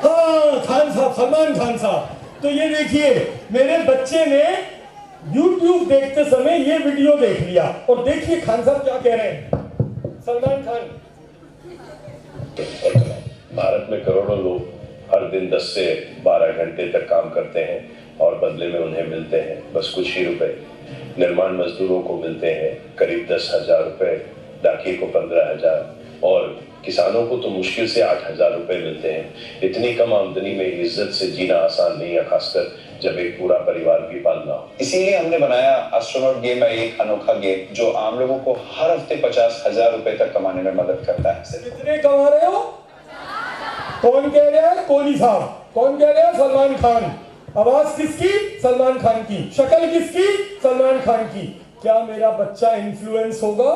हाँ, खान साहब, सलमान खान साहब। तो ये देखिए, मेरे बच्चे ने YouTube देखते समय ये वीडियो देख लिया, और देखिए खान साहब क्या कह रहे हैं। सलमान खान, भारत में करोड़ों लोग हर दिन 10 से 12 घंटे तक काम करते हैं और बदले में उन्हें मिलते हैं बस कुछ ही रुपए। निर्माण मजदूरों को मिलते हैं करीब 10,000 रुपए, डाकिये को 15,000 और किसानों को तो मुश्किल से 8,000 रुपए मिलते हैं। इतनी कम आमदनी में इज्जत से जीना आसान नहीं है, खासकर जब एक पूरा परिवार भी पालना हो। इसीलिए हमने बनाया एस्ट्रोनॉट गेम है, एक अनोखा गेम जो आम लोगों को हर हफ्ते 50,000 रुपए तक कमाने में मदद करता है। कितने कमा रहे हो? कौन कह रहा है? कोहली साहब। कौन कह रहा है? सलमान खान। आवाज किसकी? सलमान खान की। शक्ल किसकी? सलमान खान की। क्या मेरा बच्चा इन्फ्लुएंस होगा?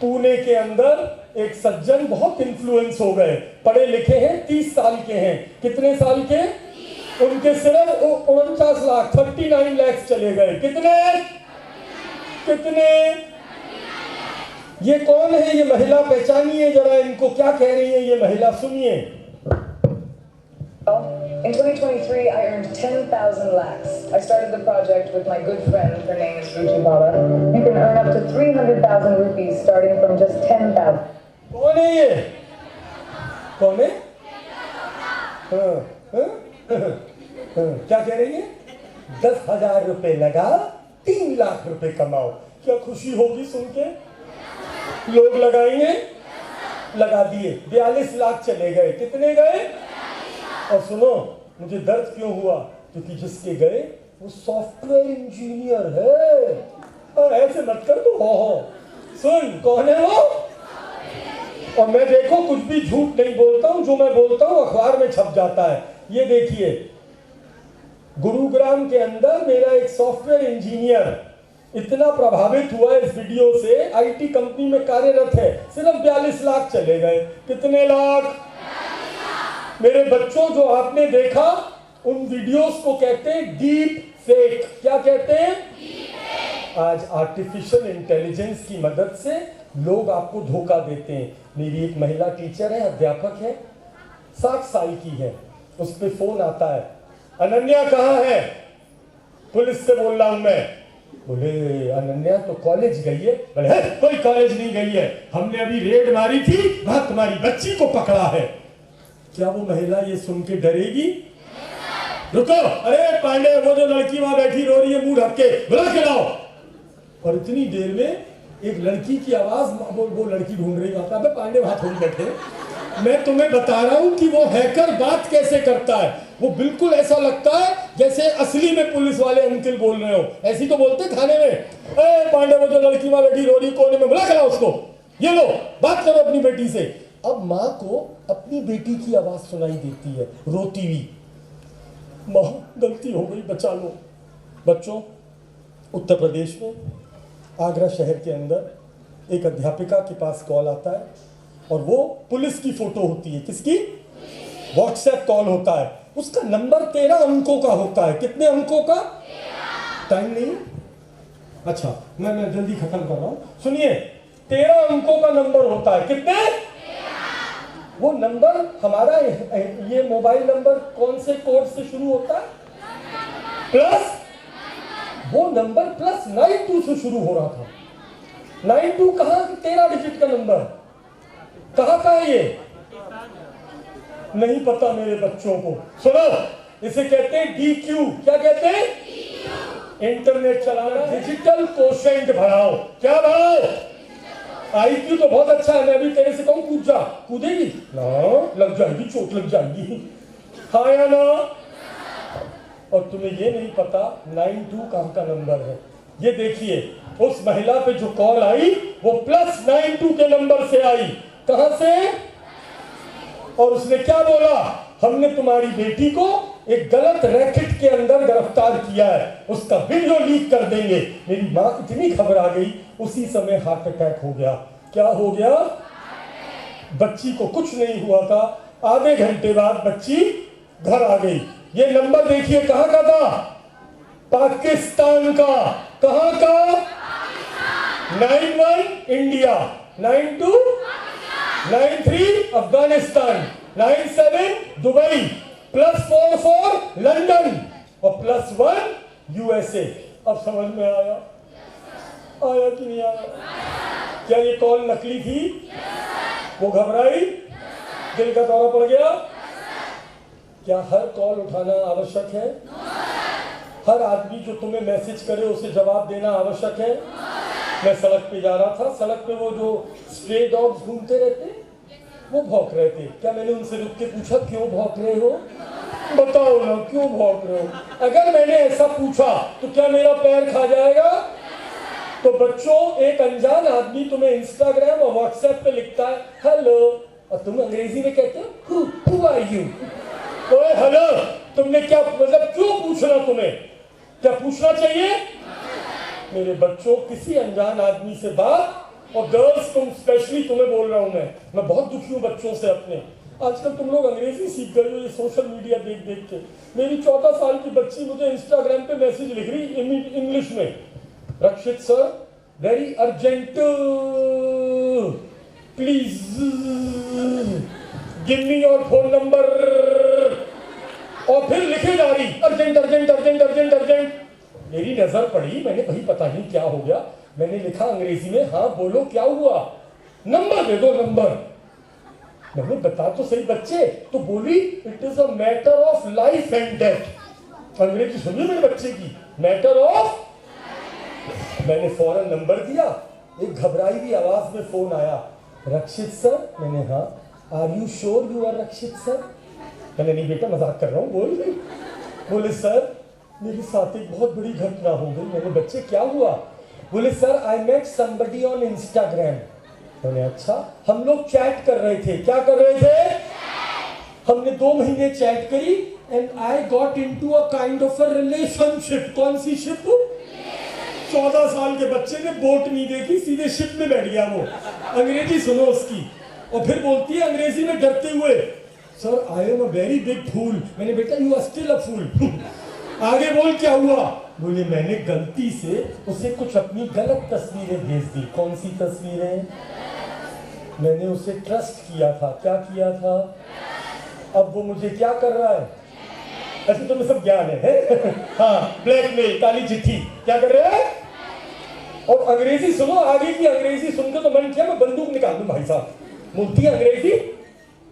पुणे के अंदर एक सज्जन बहुत इन्फ्लुएंस हो गए, पढ़े लिखे हैं, 30 साल के हैं। कितने साल के? उनके सिर्फ 49 लाख 39 लाख चले गए। कितने? कितने? ये कौन है? ये महिला पहचानिए जरा इनको, क्या कह रही है ये महिला, सुनिए। In 2023, I earned 10,000 lakhs. I started the project with my good friend. Her name is Ruchi Bala. You can earn up to 300,000 rupees starting from just 10,000. कौन है ये? कौन है? क्या कह रही है? 10,000 रुपए लगा 3 लाख रुपए कमाओ। क्या खुशी होगी सुन के? लोग लगाएंगे, लगा दिए, 42 लाख चले गए। कितने गए? और सुनो, मुझे दर्द क्यों हुआ? क्योंकि जिसके गए वो सॉफ्टवेयर इंजीनियर है। और ऐसे मत कर तू हो। सुन, कौन है वो? और मैं देखो कुछ भी झूठ नहीं बोलता हूं, जो मैं बोलता हूं अखबार में छप जाता है। ये देखिए, गुरुग्राम के अंदर मेरा एक सॉफ्टवेयर इंजीनियर इतना प्रभावित हुआ इस वीडियो से, आईटी कंपनी में कार्यरत है, सिर्फ 42 लाख चले गए। कितने लाख? मेरे बच्चों, जो आपने देखा उन वीडियोस को कहते हैं डीप फेक। क्या कहते हैं? आज आर्टिफिशियल इंटेलिजेंस की मदद से लोग आपको धोखा देते हैं। मेरी एक महिला टीचर है, अध्यापक है, 60 साल की है, उस पे फोन आता है, अनन्या कहाँ है? पुलिस से बोल रहा हूं मैं। बोले अनन्या तो कॉलेज गई है। बोले कोई कॉलेज नहीं गई है, हमने अभी रेड मारी थी, वहां तुम्हारी बच्ची को पकड़ा है। क्या वो महिला ये सुन के डरेगी? रुको, अरे पांडे, वो जो लड़की वहां बैठी रो रही है मुंह ढक के, बुला के लाओ। और इतनी देर में एक लड़की की आवाज, वो लड़की ढूंढ रही होता है। पांडे वहां थोड़ी बैठे, मैं तुम्हें बता रहा हूं कि वो हैकर बात कैसे करता है। वो बिल्कुल ऐसा लगता है जैसे असली में पुलिस वाले अंकल बोल रहे हो। ऐसी तो बोलते थाने में, अरे पांडे, वो जो लड़की वहां बैठी रो रही कोने में, बुला के लाओ उसको, ये लो बात करो अपनी बेटी से। अब माँ को अपनी बेटी की आवाज सुनाई देती है रोती हुई, माँ गलती हो गई, बचा लो। बच्चों, उत्तर प्रदेश में आगरा शहर के अंदर एक अध्यापिका के पास कॉल आता है और वो पुलिस की फोटो होती है। किसकी? व्हाट्सएप कॉल होता है। उसका नंबर 13 अंकों का होता है। कितने अंकों का? टाइम नहीं, अच्छा मैं जल्दी खत्म कर रहा हूं, सुनिए। 13 अंकों का नंबर होता है। कितने? वो नंबर हमारा ये मोबाइल नंबर कौन से कोड से शुरू होता है? प्लस, वो नंबर +92 से शुरू हो रहा था। 92 कहां? 13 डिजिट का नंबर कहां का है? ये नहीं पता मेरे बच्चों को। सुनो, इसे कहते हैं DQ। क्या कहते हैं? इंटरनेट चलाना, डिजिटल कोशेंट बढ़ाओ। क्या बढ़ाओ? IQ तो बहुत अच्छा है, मैं अभी तेरे से कहूं कूद जा, कूदेगी ना? लग जाएगी, चोट लग जाएगी, हाँ या ना? और तुम्हें ये नहीं पता 92 कहां का नंबर है। ये देखिए, उस महिला पे जो कॉल आई वो +92 के नंबर से आई। कहां से? और उसने क्या बोला? हमने तुम्हारी बेटी को एक गलत रैकेट के अंदर गिरफ्तार किया है, उसका वीडियो लीक कर देंगे। मेरी मां इतनी घबरा गई, उसी समय हार्ट अटैक हो गया। क्या हो गया? बच्ची को कुछ नहीं हुआ था, आधे घंटे बाद बच्ची घर आ गई। ये नंबर देखिए कहां का था? पाकिस्तान का। कहां का? 91 इंडिया, 92 93 अफगानिस्तान, 97 दुबई, +44 लंदन और +1 USA। अब समझ में आया कि नहीं आया? क्या ये कॉल नकली थी? वो घबराई, दिल का दौरा पड़ गया। क्या हर कॉल उठाना आवश्यक है? हर आदमी जो तुम्हें मैसेज करे उसे जवाब देना आवश्यक है? मैं सड़क पे जा रहा था, सड़क पे वो जो स्ट्रे डॉग्स घूमते रहते वो भौंक रहे थे। क्या मैंने उनसे रुक के पूछा क्यों भौंक रहे हो? बताओ ना क्यों भौंक रहे हो? अगर मैंने ऐसा पूछा तो क्या मेरा पैर खा जाएगा? तो बच्चों, एक अनजान आदमी तुम्हें इंस्टाग्राम और व्हाट्सएप पे लिखता है हेलो, और तुम अंग्रेजी में कहते हो हु आर यू? तो हेलो तुमने क्या मतलब, क्यों पूछना? तुम्हें क्या पूछना चाहिए? मेरे बच्चों, किसी अनजान आदमी से बात, और गर्ल्स तुम स्पेशली, तुम्हें बोल रहा हूं मैं बहुत दुखी हूं बच्चों से अपने। आजकल तुम लोग अंग्रेजी सीख गए हो ये सोशल मीडिया देख देख के। मेरी 14 साल की बच्ची मुझे इंस्टाग्राम पे मैसेज लिख रही इंग्लिश में, Rakshit sir very urgent please give me your phone number, और फिर लिखे जा रही urgent urgent urgent urgent urgent. मेरी नजर पड़ी, मैंने भाई पता नहीं क्या हो गया, मैंने लिखा अंग्रेजी में हाँ बोलो क्या हुआ, नंबर दे दो नंबर। मैंने बता तो सही बच्चे, तो बोली it is a matter of life and death. अंग्रेजी सुनिए मेरे बच्चे की, मैटर ऑफ। मैंने फौरन नंबर दिया, एक घबराई हुई आवाज में फोन आया, रक्षित सर। मैंने हाँ, are you sure you are Rakshit sir? मैंने नहीं बेटा मजाक कर रहा हूँ, बोल। बोले सर मेरे साथ एक बहुत बड़ी घटना हो गई। मैंने बच्चे क्या हुआ? बोले sir I met somebody on Instagram. मैंने अच्छा, हम लोग चैट कर रहे थे। क्या कर रहे थे? हमने 2 महीने चैट करी and I got into a kind of a relationship. कौन सी शिप? 14 साल के बच्चे ने बोट नहीं देखी, सीधे शिप में बैठ गया वो। अंग्रेजी सुनो उसकी, और फिर बोलती है अंग्रेजी में डरते हुए, sir I am a very big fool. मैंने बेटा you are still a fool. आगे बोल क्या हुआ? बोले मैंने गलती से उसे कुछ अपनी गलत तस्वीरें भेज दी। कौन सी तस्वीरें? मैंने उसे ट्रस्ट किया था। क्या किया था? अब वो मुझे क्या कर रहा है? ऐसे तुम्हें सब ज्ञान है? हाँ, ब्लैकमेल, काली चिट्ठी, क्या कर रहे हैं? और अंग्रेजी सुनो, आगे की अंग्रेजी सुनकर तो मन किया मैं बंदूक निकाल दूं भाई साहब। मुल्की अंग्रेजी,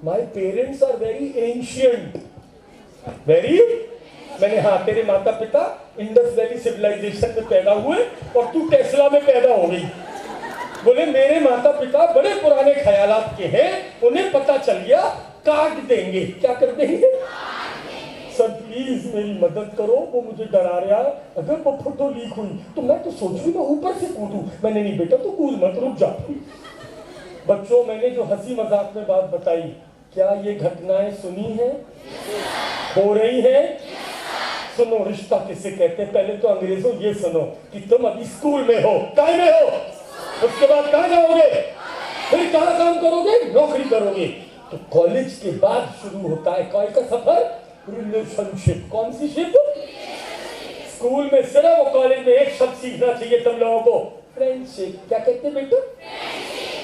my parents are very ancient, very, मैंने, हाँ, तेरे माता पिता इंडस वैली सिविलाइजेशन में पैदा हुए और तू टेस्ला में पैदा हो गई। बोले मेरे माता पिता बड़े पुराने ख्यालात के हैं, उन्हें पता चल गया, काट देंगे। क्या कर देंगे? सर प्लीज मेरी मदद करो, वो मुझे डरा रहा है, अगर वो फोटो लीक हुई तो मैं तो सोच रही मैं ऊपर से कूदूं। मैंने, नहीं बेटा तू कूद मत, रुक जा। बच्चों, मैंने जो हंसी मजाक में बात बताई, क्या ये घटनाएं सुनी है? हो रही है? सुनो, रिश्ता किसे कहते हैं? पहले तो अंग्रेजों ये सुनो कि तुम अभी स्कूल में हो, काय में हो, उसके बाद कहाँ जाओगे, फिर कहाँ काम करोगे, नौकरी करोगे। तो कॉलेज के बाद शुरू होता है कौन का सफर? रिलेशनशिप। कौन सी शिप? स्कूल में सिर्फ और कॉलेज में एक शब्द सीखना चाहिए तुम लोगों को, फ्रेंडशिप। क्या कहते हैं बेटा?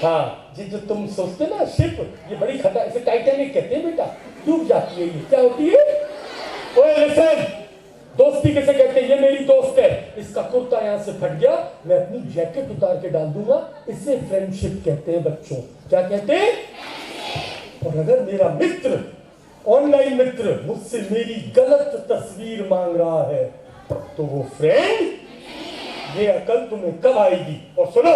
हाँ, जो तुम सोचते ना शिप, ये बड़ी खतरा, इसे टाइटैनिक कहते हैं बेटा, डूब जाती है ये। क्या होती है? ओए लिसन, दोस्ती किसे कहते हैं? ये मेरी दोस्त है, इसका कुर्ता यहाँ से फट गया, मैं अपनी जैकेट उतार के डाल दूंगा, इसे फ्रेंडशिप कहते हैं बच्चों। क्या कहते हैं? और अगर मेरा मित्र, ऑनलाइन मित्र, मुझसे मेरी गलत तस्वीर मांग रहा है तो वो फ्रेंड, ये अकल तुम्हें कब आएगी? और सुनो,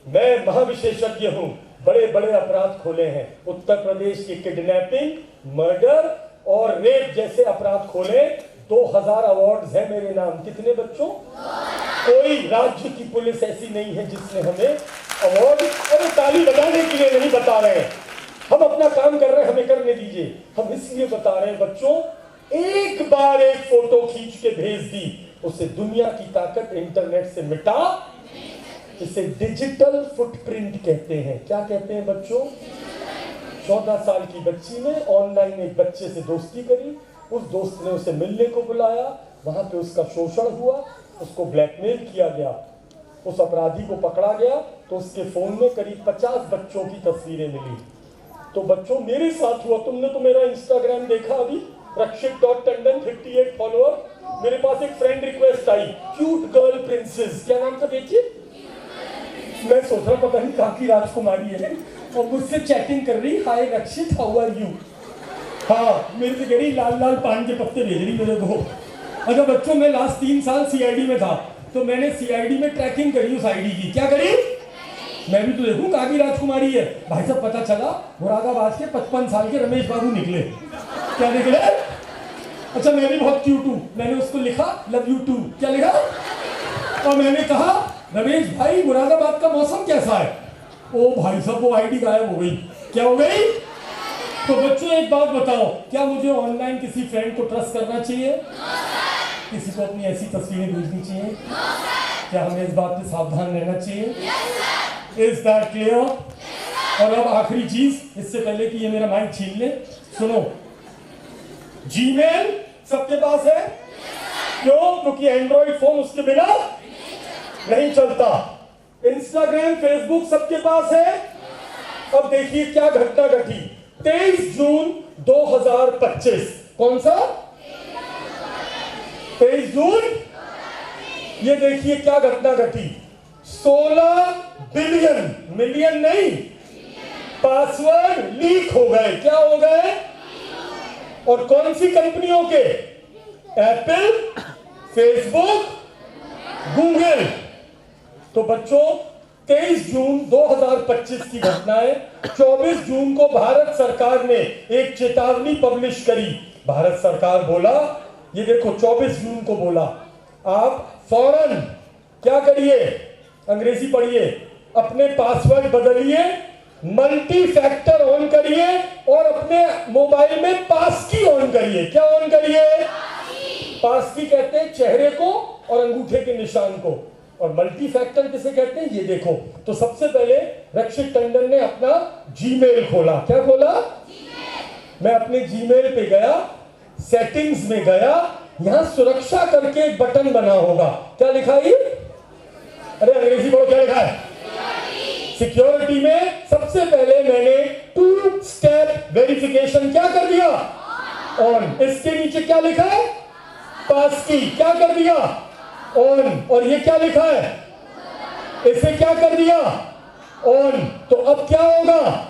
मैं महाविशेषज्ञ हूं, बड़े बड़े अपराध खोले हैं, उत्तर प्रदेश की किडनैपिंग, मर्डर और रेप जैसे अपराध खोले। 2000 अवार्ड्स है मेरे नाम। कितने बच्चों? कोई राज्य की पुलिस ऐसी नहीं है जिसने हमें अवार्ड, अरे ताली बजाने के लिए नहीं बता रहे हैं, हम अपना काम कर रहे हैं, हमें करने दीजिए। हम इसलिए बता रहे हैं बच्चों, एक बार एक फोटो खींच के भेज दी, उसे दुनिया की ताकत इंटरनेट से मिटा। इसे डिजिटल फुटप्रिंट कहते हैं। क्या कहते हैं बच्चों? 14 साल की बच्ची ने ऑनलाइन एक बच्चे से दोस्ती करी, उस दोस्त ने उसे मिलने को बुलाया, वहां पे उसका शोषण हुआ, उसको ब्लैकमेल किया गया, उस अपराधी को पकड़ा गया तो उसके फोन में करीब 50 बच्चों की तस्वीरें मिली। तो बच्चों, मेरे साथ हुआ, तुमने तो मेरा इंस्टाग्राम देखा अभी, रक्षित.टंडन 58 फॉलोअर। मेरे पास एक फ्रेंड रिक्वेस्ट आई, क्यूट गर्ल प्रिंसेस, क्या नाम था देखिए? मैं सोच रहा पता नहीं कहाँ की राजकुमारी है, और मुझसे चैटिंग कर रही, हाय रक्षित हाउ आर यू। हाँ, मेरे से कह रही लाल लाल पान के पत्ते भेज रही मेरे को। अच्छा बच्चों, मैं लास्ट 3 साल सीआईडी में था, तो मैंने सीआईडी में ट्रैकिंग करी उस आईडी की। क्या करी? मैं भी तो देखूं कहाँ की राजकुमारी है। भाई साहब, पता चला मुरादाबाद के 55 साल के रमेश बाबू निकले। क्या निकले? अच्छा, मैं भी बहुत क्यूट हूँ, मैंने उसको लिखा लव यू टू। क्या लिखा? और मैंने कहा रमेश भाई मुरादाबाद का मौसम कैसा है? ओ भाई साहब, वो आईडी गायब हो गई। क्या हो गई? तो बच्चों एक बात बताओ, क्या मुझे ऑनलाइन किसी फ्रेंड को ट्रस्ट करना चाहिए? किसी को अपनी ऐसी तस्वीरें भेजनी चाहिए? क्या हमें इस बात से सावधान रहना चाहिए? Is that clear? और अब आखिरी चीज, इससे पहले कि ये मेरा माइक छीन ले, सुनो, जीमेल सबके पास है? क्यों? क्योंकि एंड्रॉइड फोन उसके बिना नहीं चलता। इंस्टाग्राम, फेसबुक सबके पास है? अब देखिए क्या घटना घटी। 23 जून 2025, कौन सा? 23 जून। ये देखिए क्या घटना घटी। 16 बिलियन, मिलियन नहीं, पासवर्ड लीक हो गए। क्या हो गए? और कौन सी कंपनियों के? Apple, Facebook, Google. तो बच्चों, 23 जून 2025 की घटना है। 24 जून को भारत सरकार ने एक चेतावनी पब्लिश करी। भारत सरकार बोला, ये देखो 24 जून को बोला, आप फौरन क्या करिए? अंग्रेजी पढ़िए, अपने पासवर्ड बदलिए, मल्टी फैक्टर ऑन करिए और अपने मोबाइल में पास की ऑन करिए। क्या ऑन करिए? पास की कहते हैं चेहरे को और अंगूठे के निशान को, और मल्टी फैक्टर किसे कहते हैं? ये देखो। तो सबसे पहले रक्षित टंडन ने अपना जीमेल खोला। क्या खोला? मैं अपने जीमेल पे गया, सेटिंग्स में गया, यहां सुरक्षा करके एक बटन बना होगा। क्या लिखा है? अरे अंग्रेजी बोलो, क्या लिखा है? सिक्योरिटी में सबसे पहले मैंने 2 स्टेप वेरिफिकेशन क्या कर दिया, ऑन। इसके नीचे क्या लिखा है, पास की, क्या कर दिया, ऑन। और ये क्या लिखा है, इसे क्या कर दिया, ऑन। तो अब क्या होगा,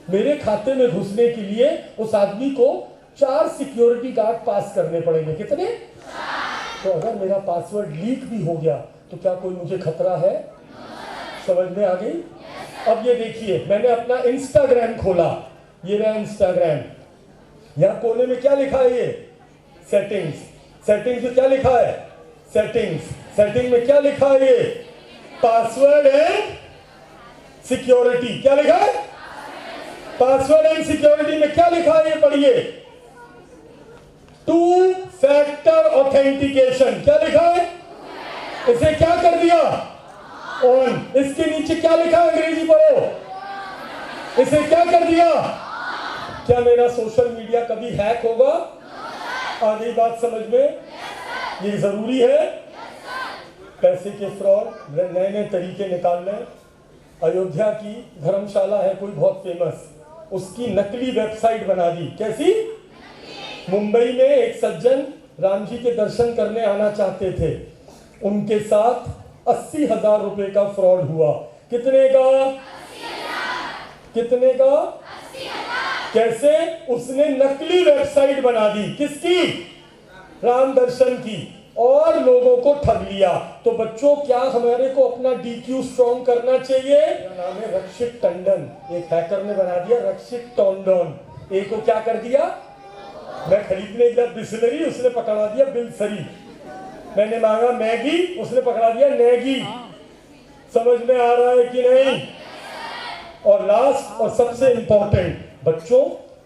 मेरे खाते में घुसने के लिए उस आदमी को 4 सिक्योरिटी गार्ड पास करने पड़ेंगे। कितने? तो अगर मेरा पासवर्ड लीक भी हो गया तो क्या कोई मुझे खतरा है? समझ में आ गई? अब ये देखिए, मैंने अपना इंस्टाग्राम खोला, ये रहा इंस्टाग्राम। यहां कोने में क्या लिखा है, ये सेटिंग्स। सेटिंग्स में क्या लिखा है, सेटिंग्स। सेटिंग में क्या लिखा है, ये पासवर्ड एंड सिक्योरिटी। क्या लिखा है, पासवर्ड एंड सिक्योरिटी में क्या लिखा है, ये पढ़िए, 2 फैक्टर ऑथेंटिकेशन। क्या लिखा है, इसे क्या कर दिया, ऑन। इसके नीचे क्या लिखा है, अंग्रेजी पढ़ो, इसे क्या कर दिया। क्या मेरा सोशल मीडिया कभी हैक होगा? आ गई बात समझ में? ये जरूरी है। पैसे के फ्रॉड, नए नए तरीके निकालने। अयोध्या की धर्मशाला है कोई बहुत फेमस, उसकी नकली वेबसाइट बना दी। कैसी? मुंबई में एक सज्जन राम जी के दर्शन करने आना चाहते थे, उनके साथ 80,000 रुपए का फ्रॉड हुआ। कितने का? 80,000। कितने का? 80,000। कैसे? उसने नकली वेबसाइट बना दी। किसकी? राम दर्शन की, और लोगों को ठग लिया। तो बच्चों, क्या हमारे को अपना DQ स्ट्रॉन्ग करना चाहिए? नाम है रक्षित टंडन, एक हैकर ने बना दिया रक्षित टोंडन। एक को क्या कर दिया, मैं खरीदने गया बिस्लरी, उसने पकड़ा दिया बिलसरी। मैंने मांगा मैगी, उसने पकड़ा दिया नेगी। समझ में आ रहा है कि नहीं? और लास्ट और सबसे इंपॉर्टेंट, बच्चों,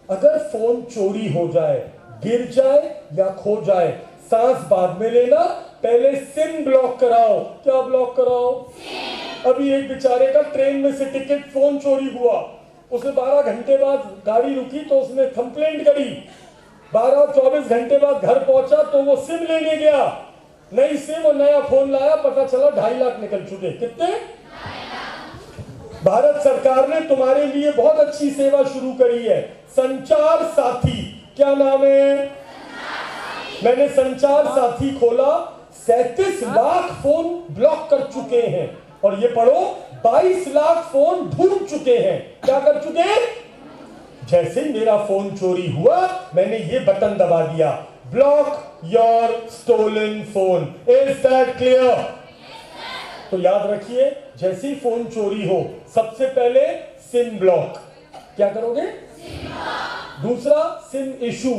अगर फोन चोरी हो जाए, गिर जाए या खो जाए, सांस बाद में लेना, पहले सिम ब्लॉक कराओ। क्या ब्लॉक कराओ? अभी एक बेचारे का ट्रेन में से टिकट फोन चोरी हुआ, उसने 12 घंटे बाद गाड़ी रुकी तो उसने कंप्लेंट करी। 12-24 घंटे बाद घर पहुंचा तो वो सिम लेने गया, नई सिम और नया फोन लाया, पता चला 2.5 लाख निकल चुके। कितने? भारत सरकार ने तुम्हारे लिए बहुत अच्छी सेवा शुरू करी है, संचार साथी। क्या नाम है? मैंने संचार साथी खोला, 37 लाख फोन ब्लॉक कर चुके हैं, और ये पढ़ो 22 लाख फोन ढूंढ चुके हैं। क्या कर चुके हैं? जैसे मेरा फोन चोरी हुआ, मैंने ये बटन दबा दिया, block your stolen phone. Is that clear? तो याद रखिए, जैसे ही फोन चोरी हो, सबसे पहले सिम ब्लॉक। क्या करोगे? दूसरा, सिम इशू।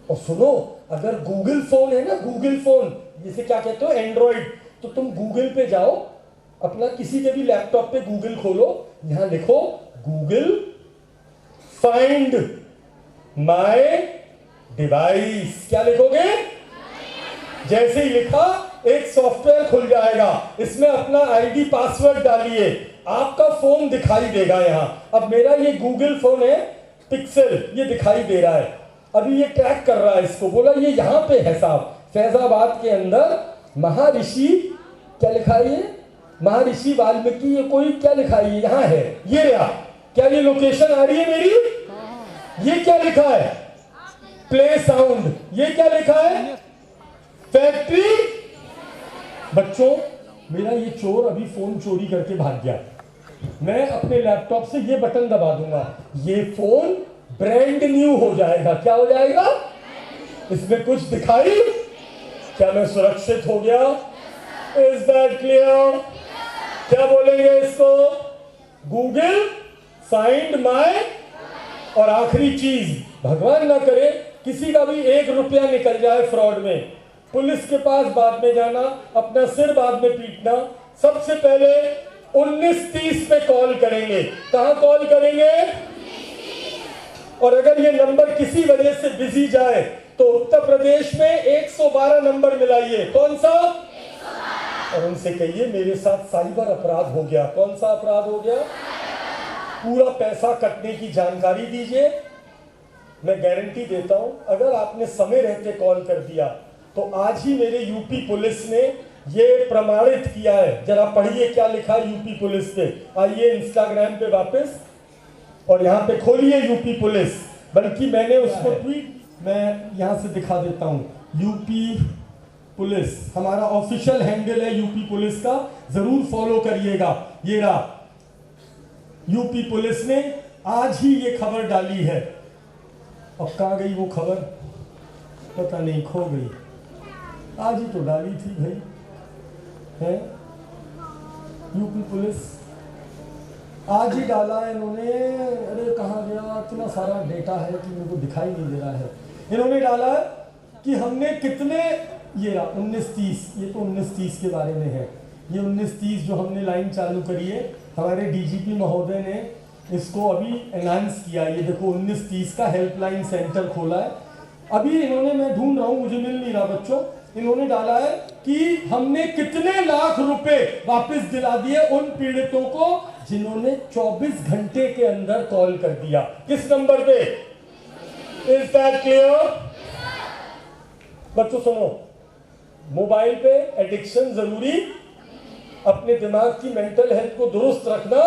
और सुनो, अगर गूगल फोन है ना, गूगल फोन, जिसे क्या कहते हो, एंड्रॉइड, तो तुम गूगल पे जाओ, अपना किसी के भी लैपटॉप पे गूगल खोलो, यहां लिखो गूगल फाइंड माय डिवाइस। क्या लिखोगे? जैसे ही लिखा, एक सॉफ्टवेयर खुल जाएगा, इसमें अपना आईडी पासवर्ड डालिए, आपका फोन दिखाई देगा यहां। अब मेरा ये गूगल फोन है पिक्सल, ये दिखाई दे रहा है, अभी ये ट्रैक कर रहा है इसको, बोला ये यहां पे है साहब, फैजाबाद के अंदर महर्षि, क्या लिखा है ये, महर्षि वाल्मीकि, ये कोई क्या लिखा है, यहां है, ये रहा। क्या ये लोकेशन आ रही है मेरी? ये क्या लिखा है? Play sound. ये क्या लिखा है? फैक्ट्री। बच्चों, मेरा ये चोर अभी फोन चोरी करके भाग गया, मैं अपने लैपटॉप से ये बटन दबा दूंगा, ये फोन ब्रांड न्यू हो जाएगा। क्या हो जाएगा? इसमें कुछ दिखाई, क्या मैं सुरक्षित हो गया? Is that clear? क्या बोलेंगे इसको? गूगल फाइंड माय, और आखिरी चीज, भगवान ना करे किसी का भी 1 रुपया निकल जाए फ्रॉड में, पुलिस के पास बाद में जाना, अपना सिर बाद में पीटना। सबसे पहले 1930 पे कॉल करेंगे। कहां कॉल करेंगे? और अगर ये नंबर किसी वजह से बिजी जाए तो उत्तर प्रदेश में 112 नंबर मिलाइए। कौन सा? 112। और उनसे कहिए मेरे साथ साइबर अपराध हो गया। कौन सा अपराध हो गया? पूरा पैसा कटने की जानकारी दीजिए। मैं गारंटी देता हूं, अगर आपने समय रहते कॉल कर दिया तो आज ही मेरे यूपी पुलिस ने ये प्रमाणित किया है। जरा पढ़िए क्या लिखा है यूपी पुलिस पे। आइए इंस्टाग्राम पे वापस और यहाँ पे खोलिए यूपी पुलिस, बल्कि मैंने उसको ट्वीट मैं यहाँ से दिखा देता हूँ। यूपी पुलिस हमारा ऑफिशियल हैंडल है यूपी पुलिस का, जरूर फॉलो करिएगा। ये रहा, यूपी पुलिस ने आज ही ये खबर डाली है। अब कहाँ गई वो खबर, पता नहीं, खो गई। आज ही तो डाली थी भाई, है यूपी पुलिस आज ही डाला है इन्होंने। अरे कहाँ गया, इतना सारा डेटा है कि मेरे को दिखाई नहीं दे रहा है। इन्होंने डाला है कि हमने कितने, ये रहा 1930, ये तो 1930 के बारे में है। ये 1930 जो हमने लाइन चालू करी है, हमारे डीजीपी महोदय ने इसको अभी एनहांस किया। ये देखो 1930 का हेल्पलाइन सेंटर खोला है अभी इन्होंने। मैं ढूंढ रहा हूँ, मुझे मिल नहीं रहा बच्चों। इन्होंने डाला है कि हमने कितने लाख रुपए वापस दिला दिए उन पीड़ितों को जिन्होंने 24 घंटे के अंदर कॉल कर दिया। किस नंबर पे? Is that clear? बच्चों सुनो, मोबाइल पे एडिक्शन जरूरी, अपने दिमाग की मेंटल हेल्थ को दुरुस्त रखना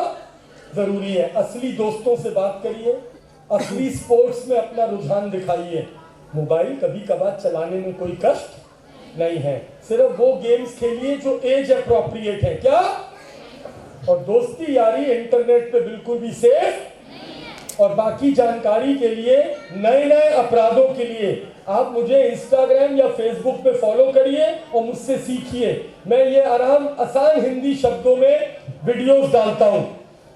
जरूरी है। असली दोस्तों से बात करिए, असली स्पोर्ट्स में अपना रुझान दिखाइए। मोबाइल कभी कभार चलाने में कोई कष्ट नहीं है, सिर्फ वो गेम्स खेलिए जो एज अप्रोप्रिएट है। क्या? और दोस्ती यारी इंटरनेट पे बिल्कुल भी सेफ। और बाकी जानकारी के लिए, नए नए अपराधों के लिए आप मुझे इंस्टाग्राम या फेसबुक पे फॉलो करिए और मुझसे सीखिए। मैं ये आसान हिंदी शब्दों में वीडियोस डालता हूं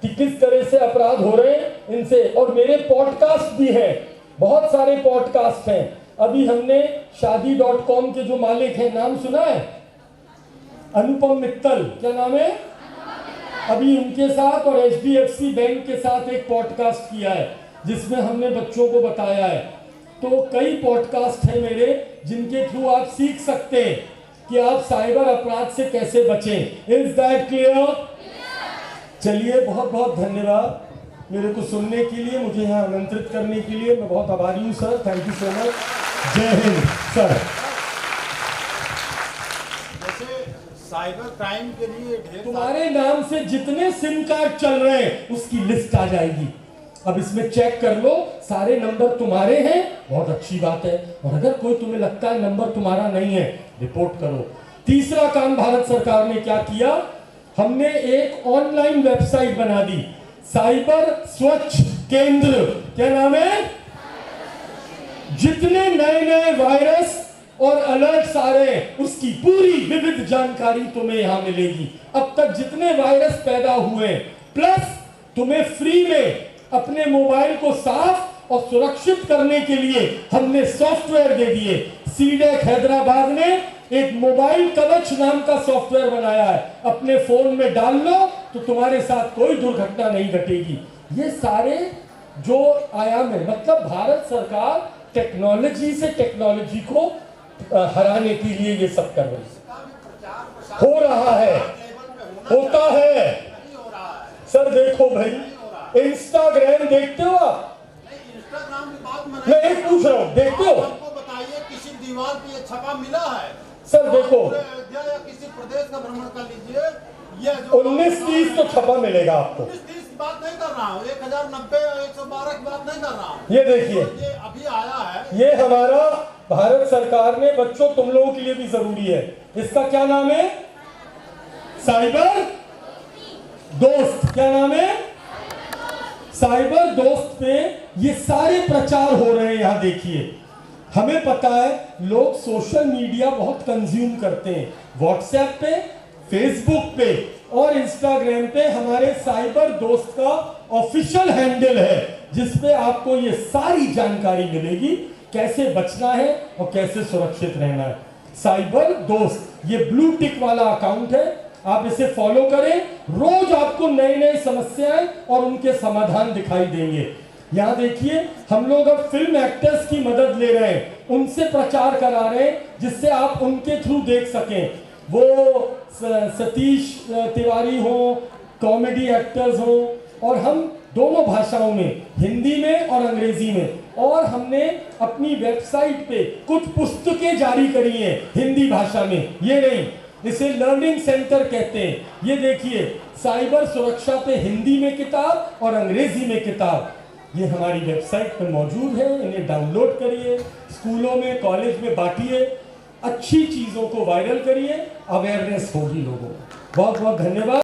कि किस तरह से अपराध हो रहे हैं इनसे। और मेरे पॉडकास्ट भी हैं, बहुत सारे पॉडकास्ट हैं। अभी हमने शादी.com के जो मालिक हैं, नाम सुना है? अनुपम मित्तल, क्या नाम है? अभी उनके साथ और HDFC बैंक के साथ एक पॉडकास्ट किया है जिसमें हमने बच्चों को बताया है। तो कई पॉडकास्ट हैं मेरे जिनके थ्रू आप सीख सकते हैं कि आप साइबर अपराध से कैसे बचें। Is that clear? चलिए, बहुत बहुत धन्यवाद मेरे को सुनने के लिए, मुझे यहाँ आमंत्रित करने के लिए। मैं बहुत आभारी हूँ sir, thank you so much. जय हिंद सर। साइबर क्राइम के लिए ढेर तुम्हारे नाम से जितने सिम कार्ड चल रहे हैं उसकी लिस्ट आ जाएगी। अब इसमें चेक कर लो, सारे नंबर तुम्हारे हैं, बहुत अच्छी बात है। और अगर कोई तुम्हें लगता है नंबर तुम्हारा नहीं है, रिपोर्ट करो। तीसरा काम भारत सरकार ने क्या किया, हमने एक ऑनलाइन वेबसाइट बना दी, साइबर स्वच्छ केंद्र। क्या नाम है? जितने नए नए वायरस और अलर्ट्स आ रहे हैं उसकी पूरी विविध जानकारी तुम्हें यहां मिलेगी। अब तक जितने वायरस पैदा हुए, प्लस तुम्हें फ्री में अपने मोबाइल को साफ और सुरक्षित करने के लिए हमने सॉफ्टवेयर दे दिए। सीडेक हैदराबाद ने एक मोबाइल कवच नाम का सॉफ्टवेयर बनाया है, अपने फोन में डाल लो तो तुम्हारे साथ कोई दुर्घटना नहीं घटेगी। ये सारे जो आयाम है, मतलब भारत सरकार टेक्नोलॉजी से टेक्नोलॉजी को हराने के लिए ये सब कर रही है। हो रहा है, होता है सर। देखो भाई, इंस्टाग्राम देखते हो आप? इंस्टाग्राम की बात मैं एक पूछ रहा हूँ, देखते हो? बताइए, किसी दीवार पे ये छपा मिला है? सर देखो, अयोध्या या किसी प्रदेश का भ्रमण कर लीजिए, ये जो 1930 तो छपा मिलेगा आपको। 1930 की बात नहीं कर रहा हूँ, 1090 112 की बात नहीं कर रहा हूँ। ये देखिए, तो ये अभी आया है, ये हमारा भारत सरकार ने, बच्चों तुम लोगों के लिए भी जरूरी है, इसका क्या नाम है? साइबर दोस्त। क्या नाम है? साइबर दोस्त पे ये सारे प्रचार हो रहे हैं। यहां देखिए, हमें पता है लोग सोशल मीडिया बहुत कंज्यूम करते हैं, व्हाट्सएप पे, फेसबुक पे और इंस्टाग्राम पे हमारे साइबर दोस्त का ऑफिशियल हैंडल है जिसपे आपको ये सारी जानकारी मिलेगी, कैसे बचना है और कैसे सुरक्षित रहना है। साइबर दोस्त, ये ब्लू टिक वाला अकाउंट है, आप इसे फॉलो करें। रोज आपको नई नई समस्याएं और उनके समाधान दिखाई देंगे। यहाँ देखिए, हम लोग अब फिल्म एक्टर्स की मदद ले रहे हैं, उनसे प्रचार करा रहे हैं जिससे आप उनके थ्रू देख सकें। वो सतीश तिवारी हो, कॉमेडी एक्टर्स हो, और हम दोनों भाषाओं में, हिंदी में और अंग्रेजी में। और हमने अपनी वेबसाइट पे कुछ पुस्तकें जारी करी हैं हिंदी भाषा में। ये नहीं, इसे लर्निंग सेंटर कहते हैं। ये देखिए, साइबर सुरक्षा पे हिंदी में किताब और अंग्रेजी में किताब, ये हमारी वेबसाइट पर मौजूद है। इन्हें डाउनलोड करिए, स्कूलों में कॉलेज में बांटिए, अच्छी चीज़ों को वायरल करिए, अवेयरनेस होगी लोगों को। बहुत बहुत धन्यवाद।